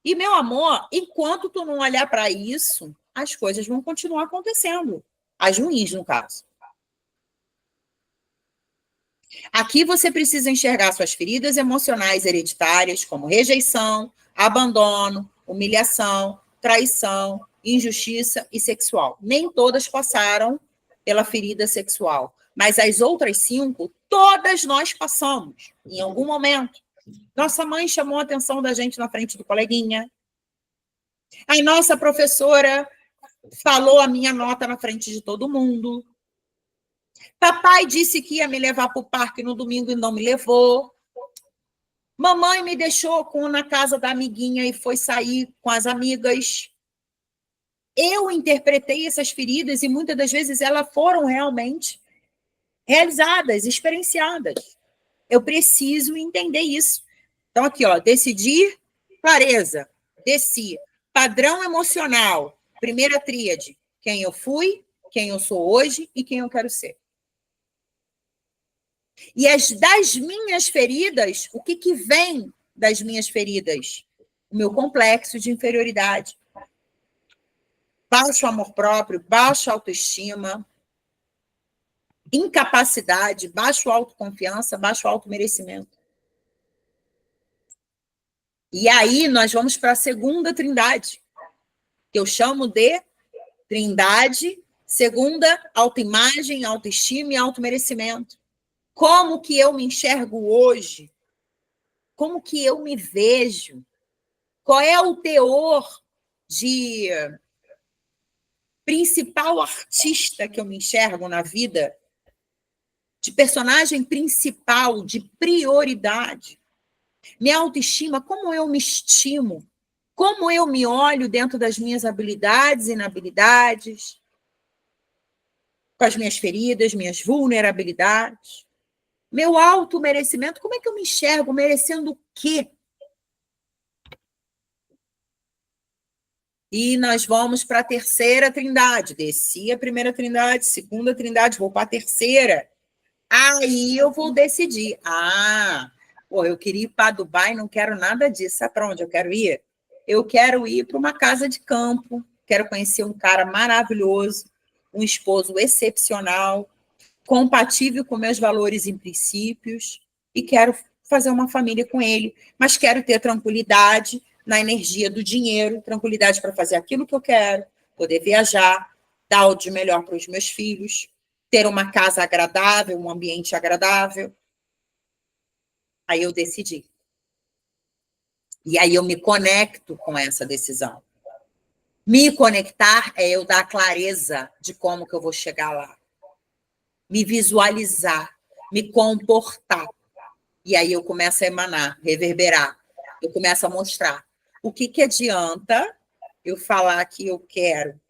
E, meu amor, enquanto tu não olhar para isso, as coisas vão continuar acontecendo. As ruins, no caso. Aqui você precisa enxergar suas feridas emocionais hereditárias, como rejeição, abandono, humilhação, traição, injustiça e sexual. Nem todas passaram pela ferida sexual, mas as outras 5, todas nós passamos, em algum momento. Nossa mãe chamou a atenção da gente na frente do coleguinha. A nossa professora falou a minha nota na frente de todo mundo. Papai disse que ia me levar para o parque no domingo e não me levou. Mamãe me deixou na casa da amiguinha e foi sair com as amigas. Eu interpretei essas feridas e muitas das vezes elas foram realmente realizadas, experienciadas. Eu preciso entender isso. Então, aqui, ó, decidir, clareza, desci, padrão emocional, primeira tríade, quem eu fui, quem eu sou hoje e quem eu quero ser. E das minhas feridas, o que vem das minhas feridas? O meu complexo de inferioridade. Baixo amor próprio, baixa autoestima, incapacidade, baixo autoconfiança, baixo automerecimento. E aí nós vamos para a segunda trindade, que eu chamo de trindade, segunda, autoimagem, autoestima e automerecimento. Como que eu me enxergo hoje? Como que eu me vejo? Qual é o teor de principal artista que eu me enxergo na vida? De personagem principal, de prioridade? Minha autoestima, como eu me estimo? Como eu me olho dentro das minhas habilidades e inabilidades? Com as minhas feridas, minhas vulnerabilidades? Meu automerecimento, como é que eu me enxergo? Merecendo o quê? E nós vamos para a terceira trindade. Desci a primeira trindade, segunda trindade, vou para a terceira. Aí eu vou decidir. Eu queria ir para Dubai, não quero nada disso. Sabe para onde eu quero ir? Eu quero ir para uma casa de campo. Quero conhecer um cara maravilhoso, um esposo excepcional, compatível com meus valores e princípios, e quero fazer uma família com ele, mas quero ter tranquilidade na energia do dinheiro, tranquilidade para fazer aquilo que eu quero, poder viajar, dar o de melhor para os meus filhos, ter uma casa agradável, um ambiente agradável. Aí eu decidi. E aí eu me conecto com essa decisão. Me conectar é eu dar clareza de como que eu vou chegar lá. Me visualizar, me comportar. E aí eu começo a emanar, reverberar. Eu começo a mostrar. O que adianta eu falar que eu quero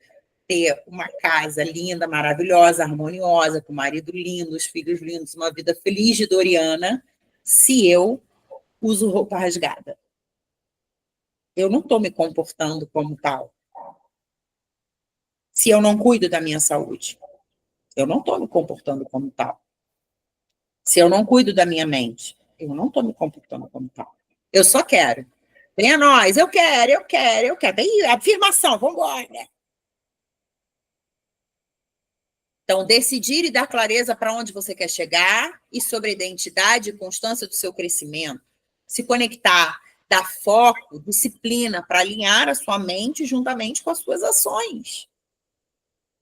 ter uma casa linda, maravilhosa, harmoniosa, com um marido lindo, os filhos lindos, uma vida feliz de Doriana, se eu uso roupa rasgada? Eu não estou me comportando como tal. Se eu não cuido da minha saúde, eu não estou me comportando como tal. Se eu não cuido da minha mente, eu não estou me comportando como tal. Eu só quero. Venha nós, eu quero, eu quero, eu quero. Tem afirmação, vamos embora, né? Então, decidir e dar clareza para onde você quer chegar e sobre a identidade e constância do seu crescimento. Se conectar, dar foco, disciplina para alinhar a sua mente juntamente com as suas ações.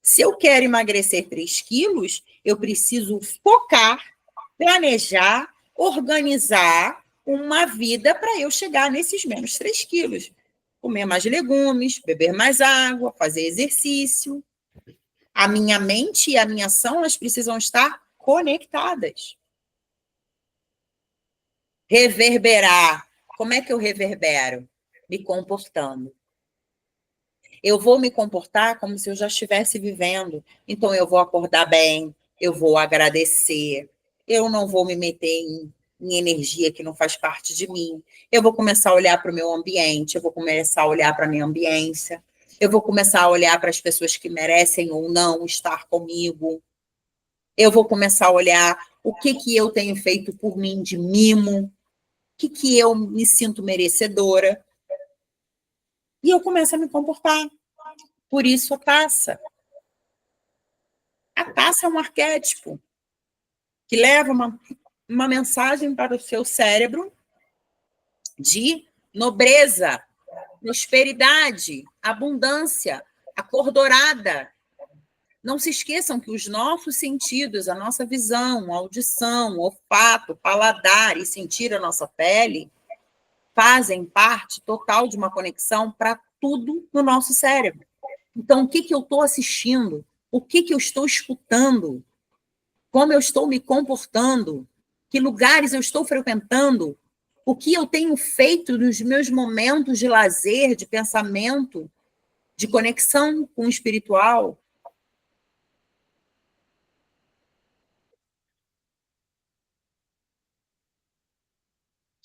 Se eu quero emagrecer 3 quilos, eu preciso focar, planejar, organizar uma vida para eu chegar nesses menos 3 quilos. Comer mais legumes, beber mais água, fazer exercício. A minha mente e a minha ação, elas precisam estar conectadas. Reverberar. Como é que eu reverbero? Me comportando. Eu vou me comportar como se eu já estivesse vivendo. Então, eu vou acordar bem, eu vou agradecer, eu não vou me meter em energia que não faz parte de mim. Eu vou começar a olhar para o meu ambiente, eu vou começar a olhar para a minha ambiência, eu vou começar a olhar para as pessoas que merecem ou não estar comigo. Eu vou começar a olhar o que eu tenho feito por mim de mimo, o que eu me sinto merecedora. E eu começo a me comportar. Por isso a taça. A taça é um arquétipo que leva uma mensagem para o seu cérebro de nobreza, prosperidade, abundância, a cor dourada. Não se esqueçam que os nossos sentidos, a nossa visão, a audição, o olfato, paladar e sentir a nossa pele, fazem parte total de uma conexão para tudo no nosso cérebro. Então, o que eu estou assistindo? O que eu estou escutando? Como eu estou me comportando? Que lugares eu estou frequentando? O que eu tenho feito nos meus momentos de lazer, de pensamento, de conexão com o espiritual?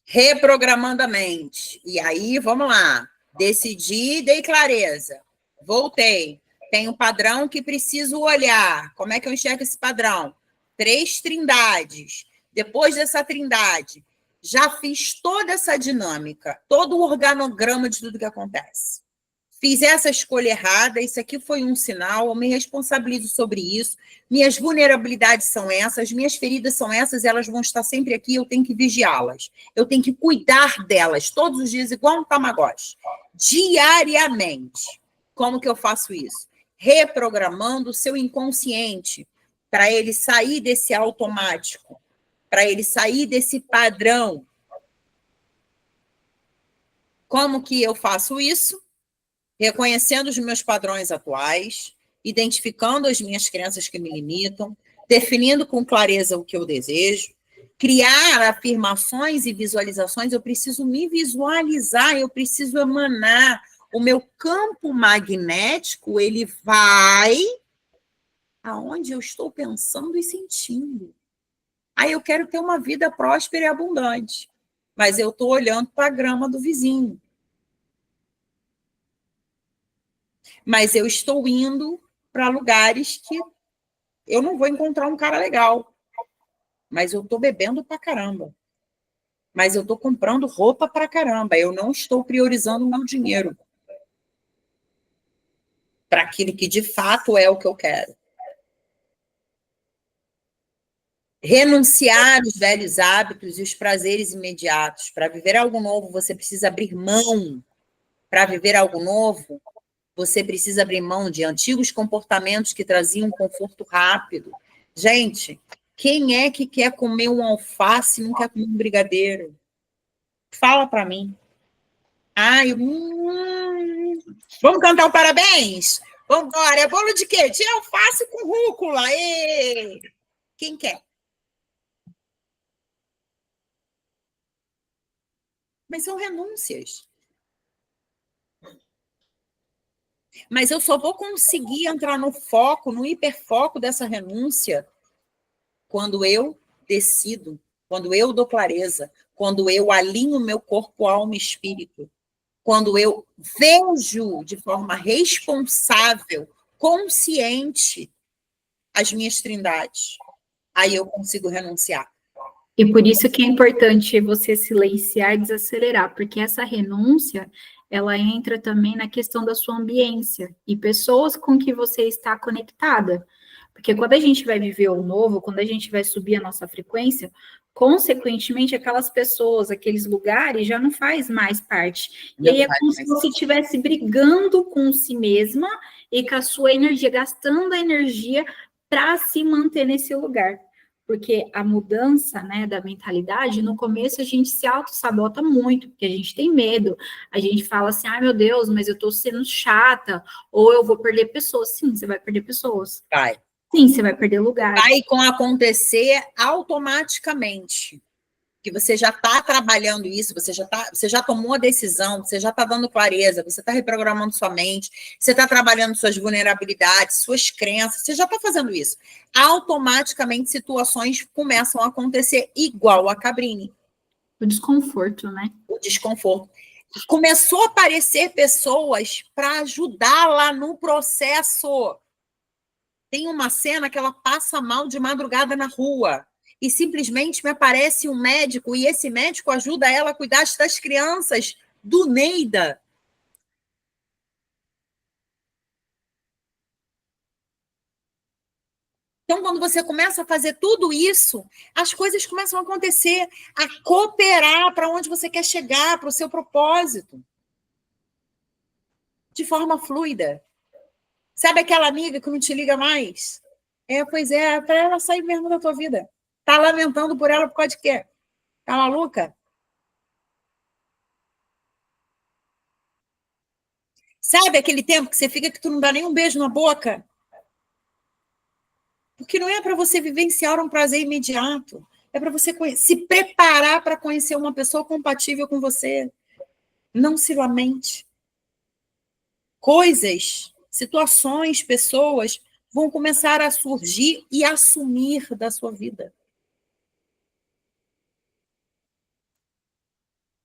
Reprogramando a mente. E aí, vamos lá. Decidi, dei clareza. Voltei. Tem um padrão que preciso olhar. Como é que eu enxergo esse padrão? 3 trindades. Depois dessa trindade, já fiz toda essa dinâmica, todo o organograma de tudo que acontece. Fiz essa escolha errada, isso aqui foi um sinal, eu me responsabilizo sobre isso, minhas vulnerabilidades são essas, minhas feridas são essas, elas vão estar sempre aqui, eu tenho que vigiá-las, eu tenho que cuidar delas todos os dias, igual um tamagotchi, diariamente. Como que eu faço isso? Reprogramando o seu inconsciente, para ele sair desse automático, para ele sair desse padrão. Como que eu faço isso? Reconhecendo os meus padrões atuais, identificando as minhas crenças que me limitam, definindo com clareza o que eu desejo, criar afirmações e visualizações. Eu preciso me visualizar, eu preciso emanar. O meu campo magnético, ele vai aonde eu estou pensando e sentindo. Aí eu quero ter uma vida próspera e abundante, mas eu estou olhando para a grama do vizinho. Mas eu estou indo para lugares que eu não vou encontrar um cara legal. Mas eu estou bebendo para caramba. Mas eu estou comprando roupa para caramba. Eu não estou priorizando o meu dinheiro para aquilo que de fato é o que eu quero. Renunciar os velhos hábitos e os prazeres imediatos. Para viver algo novo, você precisa abrir mão. Para viver algo novo, você precisa abrir mão de antigos comportamentos que traziam um conforto rápido. Gente, quem é que quer comer um alface e não quer comer um brigadeiro? Fala para mim. Ai, vamos cantar o parabéns? Vamos embora. É bolo de quê? De alface com rúcula. Ê! Quem quer? Mas são renúncias. Mas eu só vou conseguir entrar no foco, no hiperfoco dessa renúncia, quando eu decido, quando eu dou clareza, quando eu alinho meu corpo, alma e espírito, quando eu vejo de forma responsável, consciente, as minhas trindades. Aí eu consigo renunciar. E por isso que é importante você silenciar e desacelerar, porque essa renúncia, ela entra também na questão da sua ambiência e pessoas com que você está conectada. Porque quando a gente vai viver o novo, quando a gente vai subir a nossa frequência, consequentemente, aquelas pessoas, aqueles lugares já não faz mais parte. E aí é como se você estivesse brigando com si mesma e com a sua energia, gastando a energia para se manter nesse lugar. Porque a mudança, né, da mentalidade, no começo a gente se auto-sabota muito, porque a gente tem medo, a gente fala assim, ai meu Deus, mas eu estou sendo chata, ou eu vou perder pessoas. Sim, você vai perder pessoas. Vai. Sim, você vai perder lugar. Vai acontecer automaticamente. Que você já está trabalhando isso, você já tomou a decisão, você já está dando clareza, você está reprogramando sua mente, você está trabalhando suas vulnerabilidades, suas crenças, você já está fazendo isso. Automaticamente situações começam a acontecer igual a Cabrini. O desconforto, né? O desconforto. Começou a aparecer pessoas para ajudá-la no processo. Tem uma cena que ela passa mal de madrugada na rua. E simplesmente me aparece um médico, e esse médico ajuda ela a cuidar das crianças do Neida. Então, quando você começa a fazer tudo isso, as coisas começam a acontecer, a cooperar para onde você quer chegar, para o seu propósito, de forma fluida. Sabe aquela amiga que não te liga mais? Pois é, para ela sair mesmo da tua vida. Tá lamentando por ela por causa de quê? Tá maluca? Sabe aquele tempo que você fica que tu não dá nem um beijo na boca? Porque não é para você vivenciar um prazer imediato. É para você se preparar para conhecer uma pessoa compatível com você. Não se lamente. Coisas, situações, pessoas vão começar a surgir e assumir da sua vida.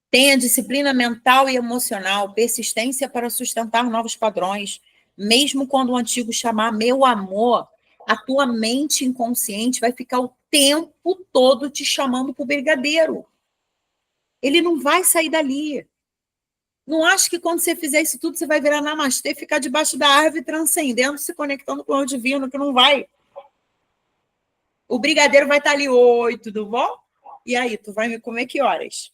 Tenha disciplina mental e emocional, persistência para sustentar novos padrões. Mesmo quando o antigo chamar meu amor, a tua mente inconsciente vai ficar o tempo todo te chamando para o brigadeiro. Ele não vai sair dali. Não acho que quando você fizer isso tudo, você vai virar namastê e ficar debaixo da árvore transcendendo, se conectando com o divino, que não vai. O brigadeiro vai estar ali, oi, tudo bom? E aí, tu vai me comer que horas?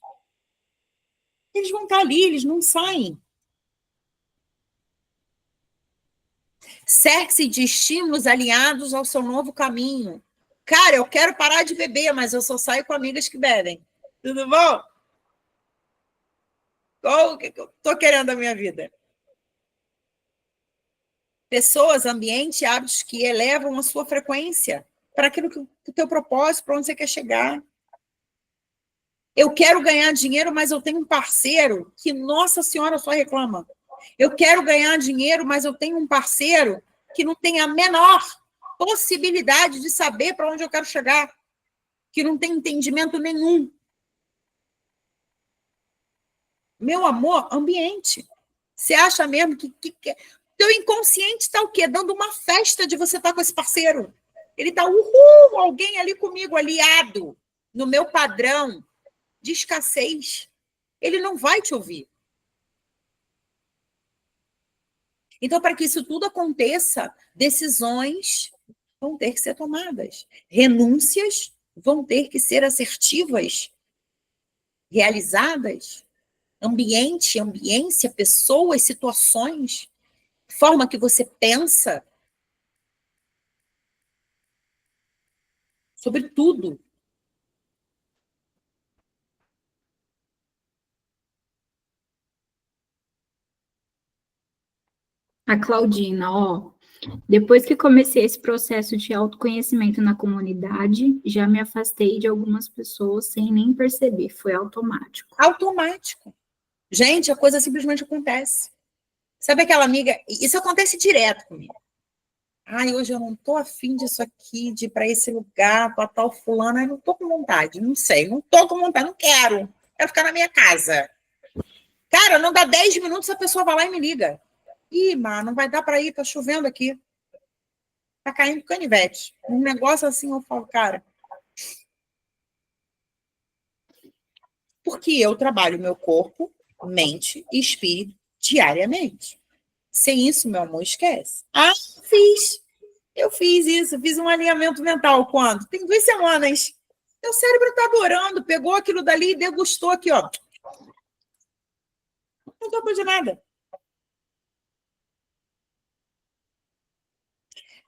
Eles vão estar ali, eles não saem. Cerque-se de estímulos alinhados ao seu novo caminho. Cara, eu quero parar de beber, mas eu só saio com amigas que bebem. Tudo bom? Qual o que eu estou querendo da minha vida? Pessoas, ambiente, hábitos que elevam a sua frequência para aquilo que o teu propósito, para onde você quer chegar. Eu quero ganhar dinheiro, mas eu tenho um parceiro que, nossa senhora, só reclama. Eu quero ganhar dinheiro, mas eu tenho um parceiro que não tem a menor possibilidade de saber para onde eu quero chegar, que não tem entendimento nenhum. Meu amor, ambiente. Você acha mesmo que teu inconsciente está o quê? Dando uma festa de você estar com esse parceiro. Ele está, uhul, alguém ali comigo, aliado, no meu padrão de escassez. Ele não vai te ouvir. Então, para que isso tudo aconteça, decisões vão ter que ser tomadas. Renúncias vão ter que ser assertivas, realizadas. Ambiente, ambiência, pessoas, situações, forma que você pensa sobre tudo. A Claudina, ó, depois que comecei esse processo de autoconhecimento na comunidade, já me afastei de algumas pessoas sem nem perceber, foi automático. Automático. Gente, a coisa simplesmente acontece. Sabe aquela amiga? Isso acontece direto comigo. Ai, hoje eu não tô afim disso aqui, de ir para esse lugar, para tal fulano. Ai, não tô com vontade, não sei, não tô com vontade, não quero. Quero ficar na minha casa. Cara, não dá 10 minutos, a pessoa vai lá e me liga. Ih, mas não vai dar para ir, tá chovendo aqui. Tá caindo canivete. Um negócio assim, eu falo, cara. Porque eu trabalho meu corpo, mente e espírito diariamente. Sem isso, meu amor, esquece. Ah, fiz. Eu fiz isso, fiz um alinhamento mental. Quando? Tem 2 semanas. Meu cérebro tá adorando, pegou aquilo dali e degustou aqui, ó. Não tô de nada.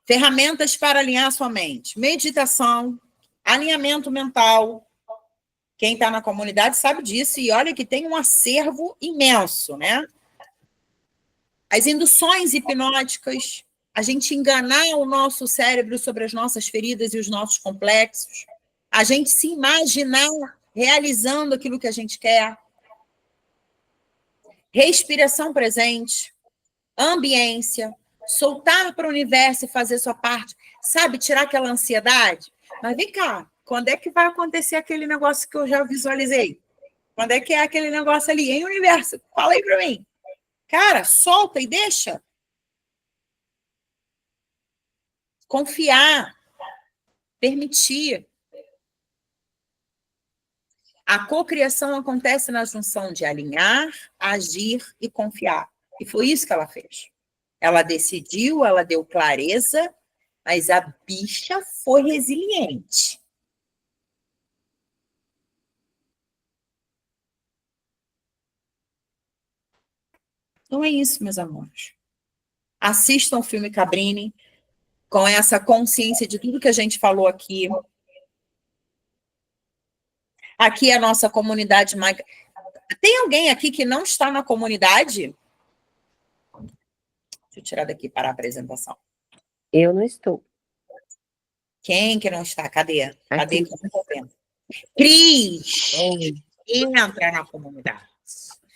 Ferramentas para alinhar sua mente. Meditação, alinhamento mental. Quem está na comunidade sabe disso. E olha que tem um acervo imenso, né? As induções hipnóticas, a gente enganar o nosso cérebro sobre as nossas feridas e os nossos complexos, a gente se imaginar realizando aquilo que a gente quer. Respiração presente, ambiência, soltar para o universo e fazer sua parte, sabe, tirar aquela ansiedade. Mas vem cá, quando é que vai acontecer aquele negócio que eu já visualizei? Quando é que é aquele negócio ali, hein, universo? Fala aí para mim. Cara, solta e deixa. Confiar, permitir. A cocriação acontece na junção de alinhar, agir e confiar. E foi isso que ela fez. Ela decidiu, ela deu clareza, mas a bicha foi resiliente. Então é isso, meus amores. Assistam o filme Cabrini, com essa consciência de tudo que a gente falou aqui. Aqui é a nossa comunidade. Tem alguém aqui que não está na comunidade? Deixa eu tirar daqui para a apresentação. Eu não estou. Quem que não está? Cadê? Cadê Aqui. que eu não estou vendo? Cris! Entra na comunidade.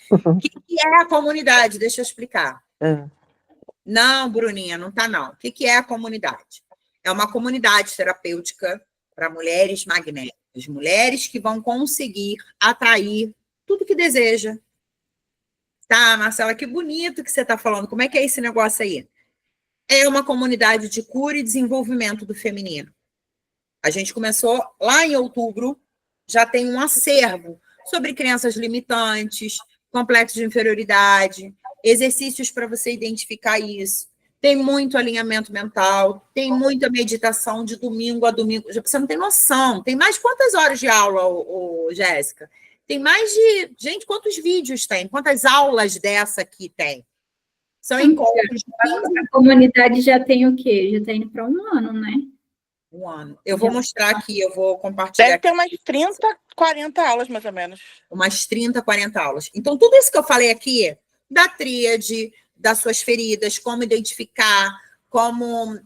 O que é a comunidade? Deixa eu explicar. Não, Bruninha, não está não. O que é a comunidade? É uma comunidade terapêutica para mulheres magnéticas, mulheres que vão conseguir atrair tudo que deseja. Tá, Marcela, que bonito que você está falando. Como é que é esse negócio aí? É uma comunidade de cura e desenvolvimento do feminino. A gente começou lá em outubro, já tem um acervo sobre crenças limitantes, complexo de inferioridade, exercícios para você identificar isso. Tem muito alinhamento mental, tem muita meditação de domingo a domingo. Você não tem noção. Tem mais quantas horas de aula, Jéssica? Tem mais de... Gente, quantos vídeos tem? Quantas aulas dessa aqui tem? São encontros de 15... A comunidade já tem o quê? Já está indo para 1 ano, né? 1 ano. Eu vou mostrar aqui, eu vou compartilhar. Deve ter umas 30, 40 aulas, mais ou menos. Umas 30, 40 aulas. Então, tudo isso que eu falei aqui, da tríade, das suas feridas, como identificar, como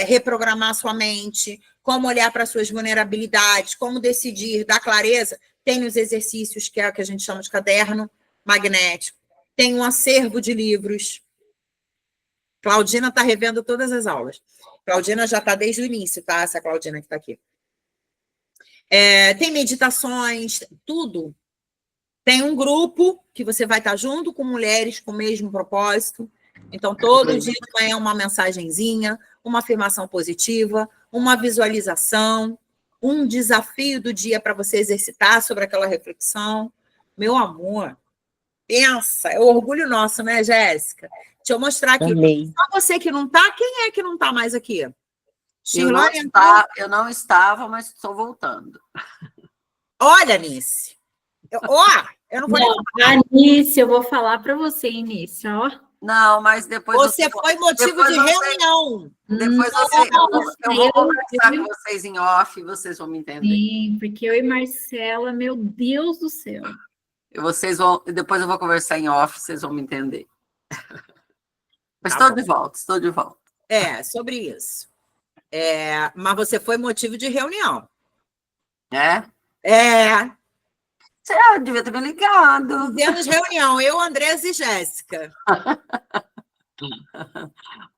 reprogramar sua mente, como olhar para suas vulnerabilidades, como decidir, dar clareza, tem os exercícios, que é o que a gente chama de caderno magnético. Tem um acervo de livros. Claudina está revendo todas as aulas. Claudina já está desde o início, tá? Essa Claudina que está aqui. Tem meditações, tudo. Tem um grupo que você vai estar junto com mulheres com o mesmo propósito. Então, todo dia de manhã uma mensagenzinha, uma afirmação positiva, uma visualização, um desafio do dia para você exercitar sobre aquela reflexão. Meu amor, pensa, é o orgulho nosso, né, Jéssica? Deixa eu mostrar aqui. Amei. Só você que não está, quem é que não está mais aqui? Eu não estava, mas estou voltando. Olha, Nice. Eu não vou nem... Anice, eu vou falar para você, Anice, ó. Não, mas depois... Você foi motivo de reunião. Depois eu vou conversar com vocês em off e vocês vão me entender. Sim, porque eu e Marcela, meu Deus do céu. Depois eu vou conversar em off, vocês vão me entender. Mas Tá estou de volta, estou de volta. Sobre isso. Mas você foi motivo de reunião. Você devia ter me ligado. Fizemos reunião, eu, Andresa e Jéssica.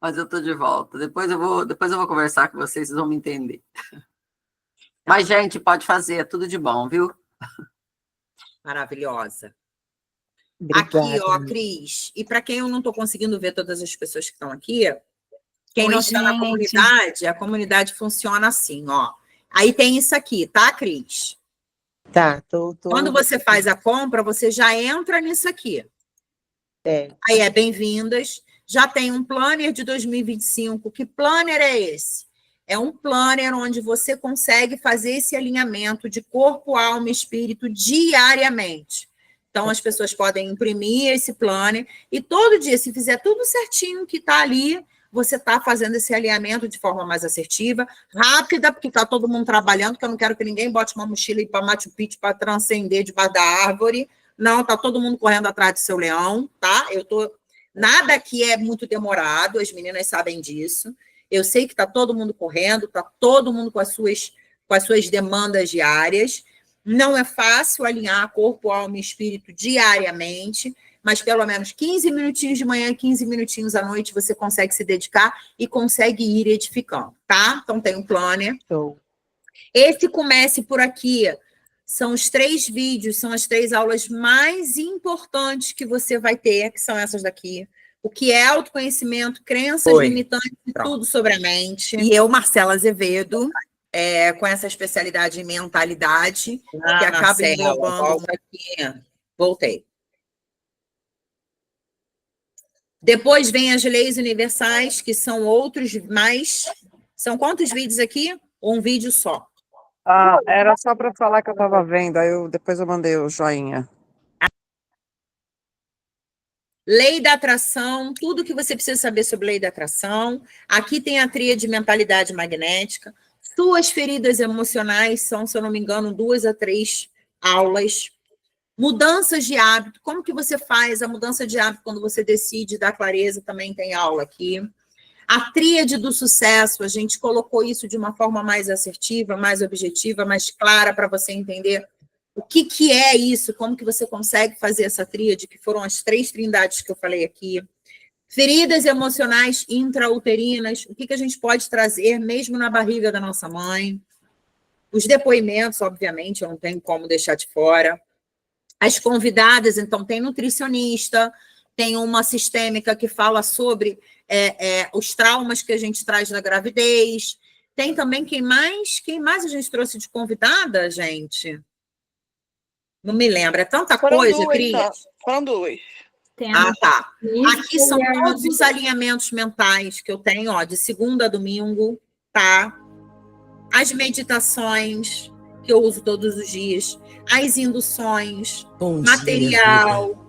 Mas eu estou de volta. Depois eu vou conversar com vocês, vocês vão me entender. Mas, gente, pode fazer, é tudo de bom, viu? Maravilhosa. Obrigada. Aqui, ó, Cris. E para quem eu não estou conseguindo ver todas as pessoas que estão aqui, quem não está na comunidade, a comunidade funciona assim, ó. Aí tem isso aqui, tá, Cris? Tá, tô... Quando você faz a compra, você já entra nisso aqui. Aí é bem-vindas. Já tem um planner de 2025. Que planner é esse? É um planner onde você consegue fazer esse alinhamento de corpo, alma e espírito diariamente. Então, as pessoas podem imprimir esse planner e todo dia, se fizer tudo certinho que está ali, você está fazendo esse alinhamento de forma mais assertiva, rápida, porque está todo mundo trabalhando, porque eu não quero que ninguém bote uma mochila e ir para Machu Picchu para transcender debaixo da árvore. Não, está todo mundo correndo atrás do seu leão, tá? Nada aqui é muito demorado, as meninas sabem disso. Eu sei que está todo mundo correndo, está todo mundo com as suas demandas diárias. Não é fácil alinhar corpo, alma e espírito diariamente, mas pelo menos 15 minutinhos de manhã e 15 minutinhos à noite você consegue se dedicar e consegue ir edificando, tá? Então tem um planner. Esse comece por aqui. São os 3 vídeos, são as 3 aulas mais importantes que você vai ter, que são essas daqui. O que é autoconhecimento, crenças limitantes e tudo sobre a mente. E eu, Marcela Azevedo, com essa especialidade em mentalidade, que acaba englobando aqui. Voltei. Depois vem as leis universais, que são outros mais... São quantos vídeos aqui? Um vídeo só. Era só para falar que eu estava vendo, aí depois eu mandei o joinha. Lei da atração, tudo que você precisa saber sobre lei da atração. Aqui tem a tríade de mentalidade magnética. Suas feridas emocionais são, se eu não me engano, 2 a 3 aulas. Mudanças de hábito, como que você faz a mudança de hábito quando você decide dar clareza, também tem aula aqui. A tríade do sucesso, a gente colocou isso de uma forma mais assertiva, mais objetiva, mais clara para você entender o que é isso, como que você consegue fazer essa tríade, que foram as 3 trindades que eu falei aqui. Feridas emocionais intrauterinas, o que a gente pode trazer mesmo na barriga da nossa mãe. Os depoimentos, obviamente, eu não tenho como deixar de fora. As convidadas, então, tem nutricionista, tem uma sistêmica que fala sobre os traumas que a gente traz da gravidez. Tem também quem mais a gente trouxe de convidada, gente? Não me lembro, é tanta coisa, Cris. Foram 2. Tá. Aqui são todos os alinhamentos mentais que eu tenho, ó, de segunda a domingo, tá? As meditações que eu uso todos os dias, as induções, Bom material. dia, vida.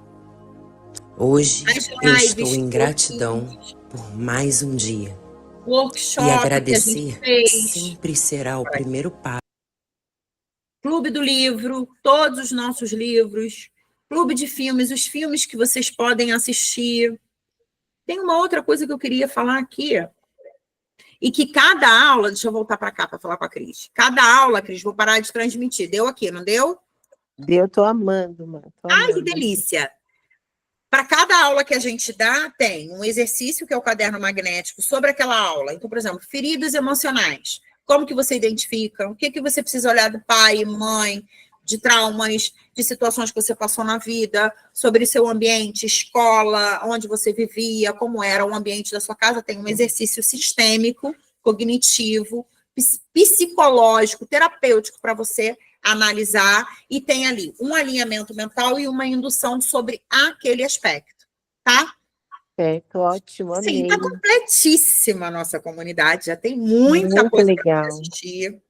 Hoje as eu lives, estou em gratidão por mais um dia. Workshop E que a agradecer gente fez. sempre será o primeiro passo. Clube do Livro, todos os nossos livros, clube de filmes, os filmes que vocês podem assistir. Tem uma outra coisa que eu queria falar aqui, e que cada aula, deixa eu voltar para cá para falar com a Cris. Cada aula, Cris, vou parar de transmitir. Deu aqui, não deu? Deu, tô amando, mano. Ai, que delícia! Para cada aula que a gente dá, tem um exercício, que é o caderno magnético, sobre aquela aula. Então, por exemplo, feridas emocionais. Como que você identifica? O que você precisa olhar do pai, mãe, de traumas, de situações que você passou na vida, sobre seu ambiente, escola, onde você vivia, como era o ambiente da sua casa. Tem um exercício sistêmico, cognitivo, psicológico, terapêutico para você analisar, e tem ali um alinhamento mental e uma indução sobre aquele aspecto, tá? Certo, ótimo, amei. Sim, tá completíssima a nossa comunidade, já tem muita Muito coisa legal. para assistir.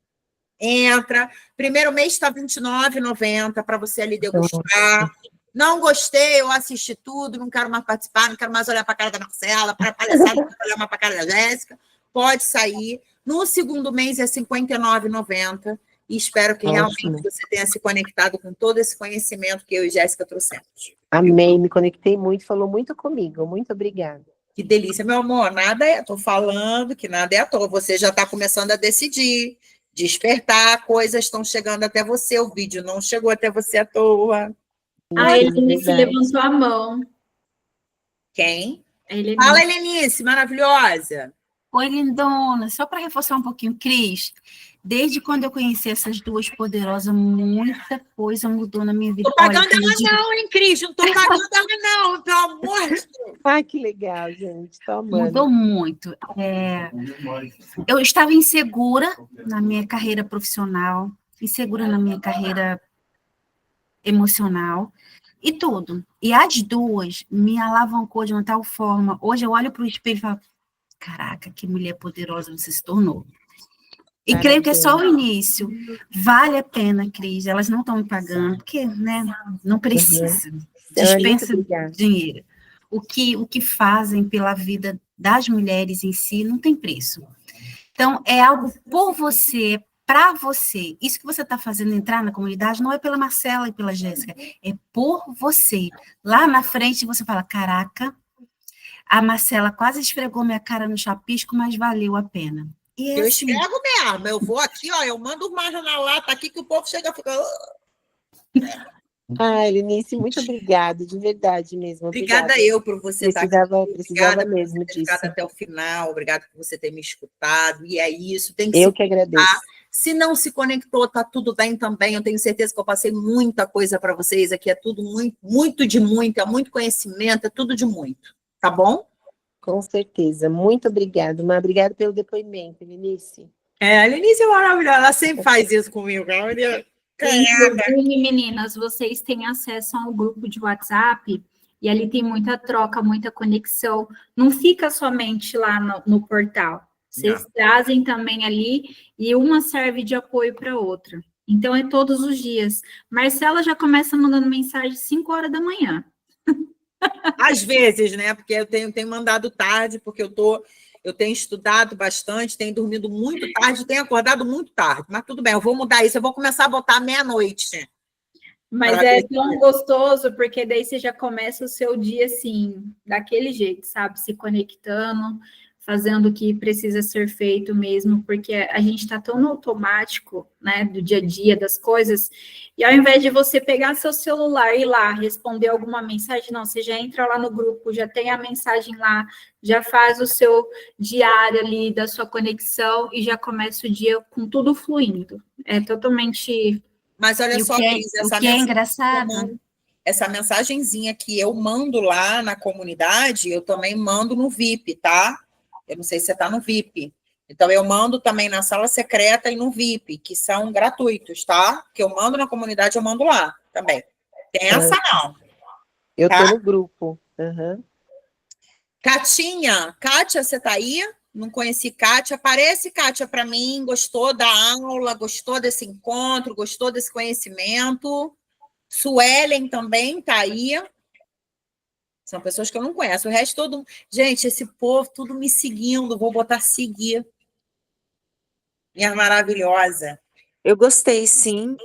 Entra, primeiro mês está R$ 29,90 para você ali degustar. Não gostei, eu assisti tudo, não quero mais participar, não quero mais olhar para a cara da Marcela, para a palhaçada, não quero olhar mais para a cara da Jéssica. Pode sair. No segundo mês é R$ 59,90. E espero que realmente você tenha se conectado com todo esse conhecimento que eu e Jéssica trouxemos. Amei, me conectei muito, falou muito comigo. Muito obrigada. Que delícia, meu amor. Nada é, estou falando que nada é à toa. Você já está começando a decidir, despertar, coisas estão chegando até você. O vídeo não chegou até você à toa. A Helenice levantou a mão. Quem? A Helenice. Fala, Helenice, maravilhosa. Oi, lindona. Só para reforçar um pouquinho, Cris, desde quando eu conheci essas duas poderosas, muita coisa mudou na minha vida. Tô pagando ela não, hein, Cris? Não tô pagando ela não, pelo amor de Deus. Ai, que legal, gente. Tô amando. Mudou muito. Eu estava insegura na minha carreira profissional, insegura na minha carreira emocional e tudo. E as duas me alavancou de uma tal forma. Hoje eu olho para o espelho e falo, caraca, que mulher poderosa você se tornou. E creio que é só o início. Vale a pena, Cris. Elas não estão me pagando, porque, né, não precisa. Dispensa dinheiro. O que fazem pela vida das mulheres em si não tem preço. Então, é algo por você, para você. Isso que você está fazendo entrar na comunidade não é pela Marcela e pela Jéssica, é por você. Lá na frente você fala, caraca, a Marcela quase esfregou minha cara no chapisco, mas valeu a pena. E eu esfrego mesmo, eu vou aqui, ó, eu mando uma na lata aqui que o povo chega e fica... Ai, Helenice, muito obrigada, de verdade mesmo. Obrigada eu por você estar aqui. Precisava mesmo disso. Obrigada até o final, obrigada por você ter me escutado, e é isso. Tem que eu que agradeço. Se não se conectou, tá tudo bem também, eu tenho certeza que eu passei muita coisa para vocês aqui, é tudo muito de muito, é muito conhecimento, é tudo de muito, tá bom? Com certeza, muito obrigada, mas obrigada pelo depoimento, Helenice. A Helenice é maravilhosa, ela sempre faz isso comigo, Meninas, vocês têm acesso ao grupo de WhatsApp e ali tem muita troca, muita conexão. Não fica somente lá no portal. Vocês trazem também ali e uma serve de apoio para a outra. Então, é todos os dias. Marcela já começa mandando mensagem às 5 horas da manhã. Às vezes, né? Porque eu tenho mandado tarde, porque eu tenho estudado bastante, tenho dormido muito tarde, tenho acordado muito tarde. Mas tudo bem, eu vou mudar isso, eu vou começar a botar meia-noite. Mas Pra é ver. tão gostoso, porque daí você já começa o seu dia assim, daquele jeito, sabe? Se conectando, fazendo o que precisa ser feito mesmo, porque a gente está tão no automático, né, do dia a dia, das coisas, e ao invés de você pegar seu celular e ir lá responder alguma mensagem, não, você já entra lá no grupo, já tem a mensagem lá, já faz o seu diário ali da sua conexão e já começa o dia com tudo fluindo. É totalmente. Mas olha E só, Cris, o que é engraçado, essa mensagenzinha que eu mando lá na comunidade, eu também mando no VIP, tá? Eu não sei se você está no VIP. Então, eu mando também na sala secreta e no VIP, que são gratuitos, tá? Que eu mando na comunidade, eu mando lá também. Tem essa não. Eu Tá. tô no grupo. Aham. Catinha, Kátia, você tá aí? Não conheci Kátia. Aparece, Kátia, para mim. Gostou da aula, gostou desse encontro, gostou desse conhecimento. Suelen também tá aí. São pessoas que eu não conheço. O resto todo. Gente, esse povo tudo me seguindo. Vou botar seguir. Minha maravilhosa. Eu gostei, sim.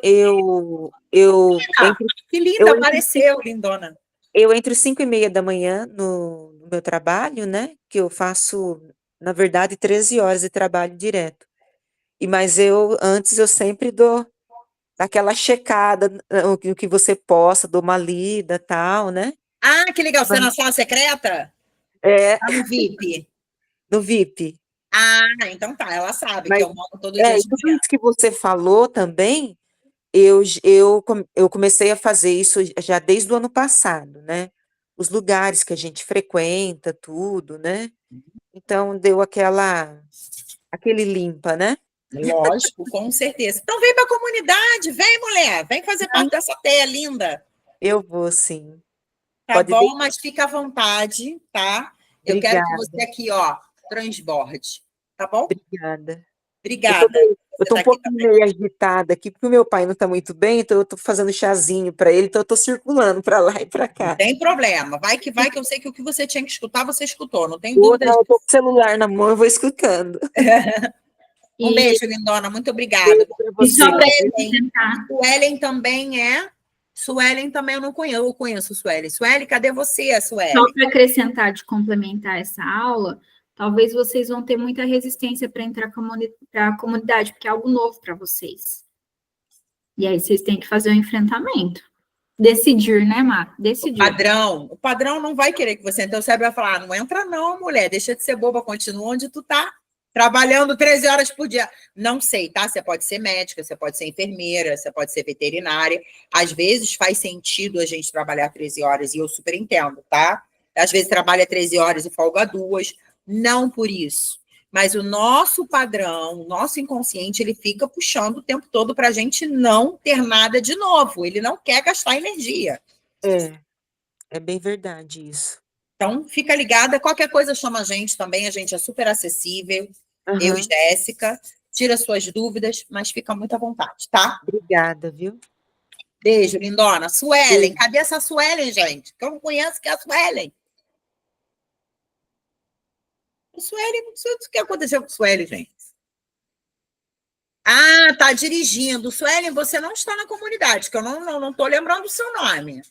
Ah, que linda, eu- apareceu, lindona. Eu entro 5h30 da manhã no meu trabalho, né? Que eu faço, na verdade, 13 horas de trabalho direto. Mas antes eu sempre dou aquela checada no que você posta, dou uma lida, tal, né? Ah, que legal. Você é na sala secreta? É, Tá no VIP. no VIP. Ah, então tá. Ela sabe que Mas, eu mando todo dia e de tudo manhã. isso que você falou também, eu comecei a fazer isso já desde o ano passado, né? Os lugares que a gente frequenta, tudo, né? Então deu aquele limpa, né? Lógico, com certeza. Então vem para a comunidade, vem, mulher. Vem fazer parte dessa teia linda. Eu vou, sim. Tá Pode bom? Mas fica à vontade, tá? Eu quero que Obrigada, você aqui, ó, transborde. Tá bom? obrigada. Obrigada. Eu Você tô tá um aqui pouquinho também. meio agitada aqui, porque o meu pai não tá muito bem, então eu tô fazendo chazinho para ele, então eu tô circulando para lá e para Não cá. tem problema. Vai, que eu sei que o que você tinha que escutar, você escutou. Não tem Outra, dúvidas eu tô com disso. o celular na mão, eu vou escutando. Um E, beijo, lindona. Muito obrigada. Beijo para e só você. para acrescentar, Suelen também é. Suelen também eu não conheço. Eu conheço Suelen. Suelen, cadê você, só Suelen? para acrescentar de complementar essa aula, talvez vocês vão ter muita resistência para entrar para a comunidade, porque é algo novo para vocês. E aí vocês têm que fazer o enfrentamento. Decidir, né, Má? Decidir. O padrão não vai querer que você entre. Então, você vai falar, não entra não, mulher, deixa de ser boba, continua onde tu tá, trabalhando 13 horas por dia. Não sei, tá? Você pode ser médica, você pode ser enfermeira, você pode ser veterinária. Às vezes faz sentido a gente trabalhar 13 horas, e eu super entendo, tá? Às vezes trabalha 13 horas e folga 2, não por isso. Mas o nosso padrão, o nosso inconsciente, ele fica puxando o tempo todo para a gente não ter nada de novo. Ele não quer gastar energia. É bem verdade isso. Então, fica ligada. Qualquer coisa chama a gente também. A gente é super acessível. Eu e Aham. Jéssica. Tira suas dúvidas, mas fica muito à vontade, tá? Obrigada, viu? Beijo, lindona. Suelen. Cadê essa Suelen, gente? Que eu não conheço, que é a Suelen. Suelen, não sei o que aconteceu com Suelen, gente. Ah, tá dirigindo. Suelen, você não está na comunidade, que eu não tô lembrando o seu nome.